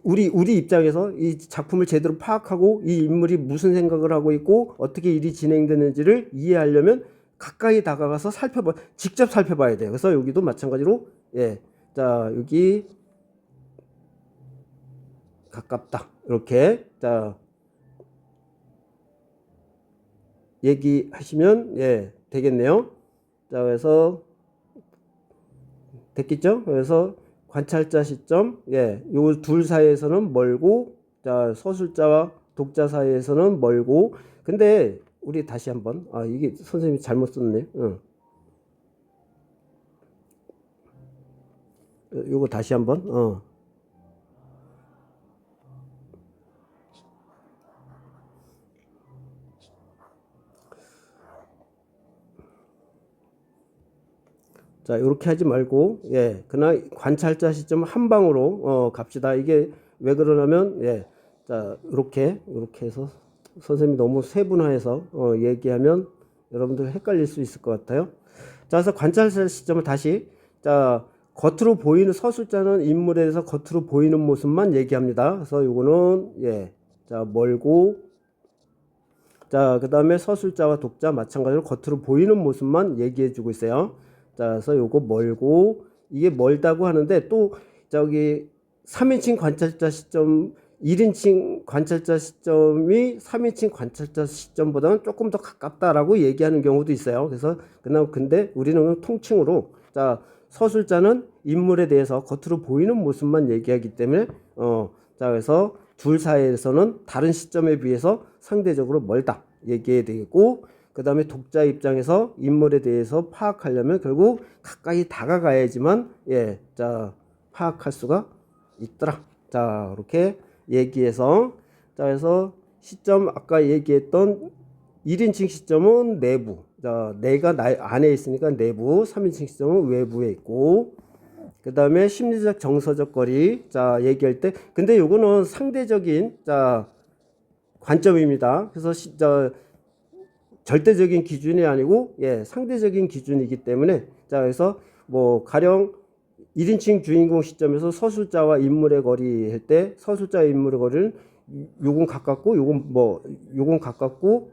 우리 입장에서 이 작품을 제대로 파악하고 이 인물이 무슨 생각을 하고 있고 어떻게 일이 진행되는지를 이해하려면 가까이 다가가서 직접 살펴봐야 돼요. 그래서 여기도 마찬가지로, 여기 가깝다. 이렇게, 얘기하시면, 되겠네요. 자, 그래서, 됐겠죠? 그래서, 관찰자 시점, 요 둘 사이에서는 멀고, 자, 서술자와 독자 사이에서는 멀고, 근데, 우리 다시 한번, 이게 선생님이 잘못 썼네. 요거 다시 한번, 자, 이렇게 하지 말고, 그냥 관찰자 시점 한 방으로, 갑시다. 이게 왜 그러냐면, 자, 이렇게 해서 선생님이 너무 세분화해서, 얘기하면 여러분들 헷갈릴 수 있을 것 같아요. 자, 그래서 관찰자 시점을 다시, 자, 겉으로 보이는 서술자는 인물에 대해서 겉으로 보이는 모습만 얘기합니다. 그래서 요거는, 자, 멀고, 자, 그 다음에 서술자와 독자 마찬가지로 겉으로 보이는 모습만 얘기해 주고 있어요. 자, 그래서 요거 멀고, 이게 멀다고 하는데 또 3인칭 관찰자 시점, 1인칭 관찰자 시점이 3인칭 관찰자 시점보다는 조금 더 가깝다라고 얘기하는 경우도 있어요. 그래서 근데 우리는 통칭으로, 자, 서술자는 인물에 대해서 겉으로 보이는 모습만 얘기하기 때문에 자 그래서 둘 사이에서는 다른 시점에 비해서 상대적으로 멀다 얘기해야 되겠고, 그 다음에 독자 입장에서 인물에 대해서 파악하려면 결국 가까이 다가가야지만 자 파악할 수가 있더라. 자 이렇게 얘기해서, 자 그래서 시점 아까 얘기했던 1인칭 시점은 내부, 자 내가 안에 있으니까 내부, 3인칭 시점은 외부에 있고, 그 다음에 심리적 정서적 거리, 자 얘기할 때, 근데 요거는 상대적인 자 관점입니다. 그래서 절대적인 기준이 아니고 상대적인 기준이기 때문에, 자 그래서 뭐 가령 1인칭 주인공 시점에서 서술자와 인물의 거리 할 때, 서술자와 인물의 거리는 요건 가깝고 요건 가깝고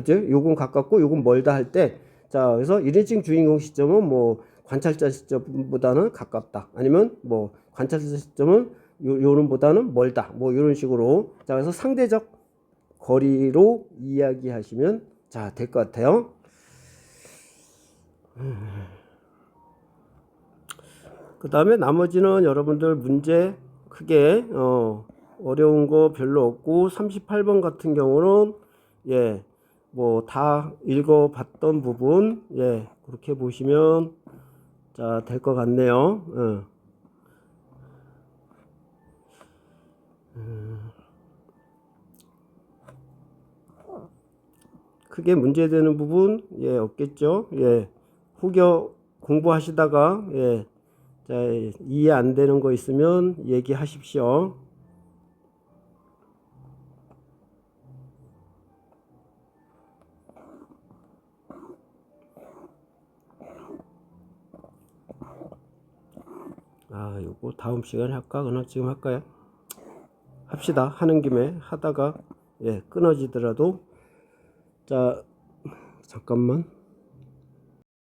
요건 가깝고 요건 멀다 할 때, 자 그래서 1인칭 주인공 시점은 뭐 관찰자 시점보다는 가깝다, 아니면 뭐 관찰자 시점은 요런보다는 멀다, 뭐 이런 식으로, 자 그래서 상대적 거리로 이야기하시면 자 될 것 같아요. 그 다음에 나머지는 여러분들 문제 크게 어려운 거 별로 없고, 38번 같은 경우는 뭐 다 읽어봤던 부분 그렇게 보시면 자 될 것 같네요. 크게 문제되는 부분 없겠죠. 혹여 공부하시다가 자 이해 안 되는 거 있으면 얘기하십시오. 요거 다음 시간에 할까? 그나 지금 할까요? 합시다. 하는 김에 하다가 끊어지더라도, 자 잠깐만.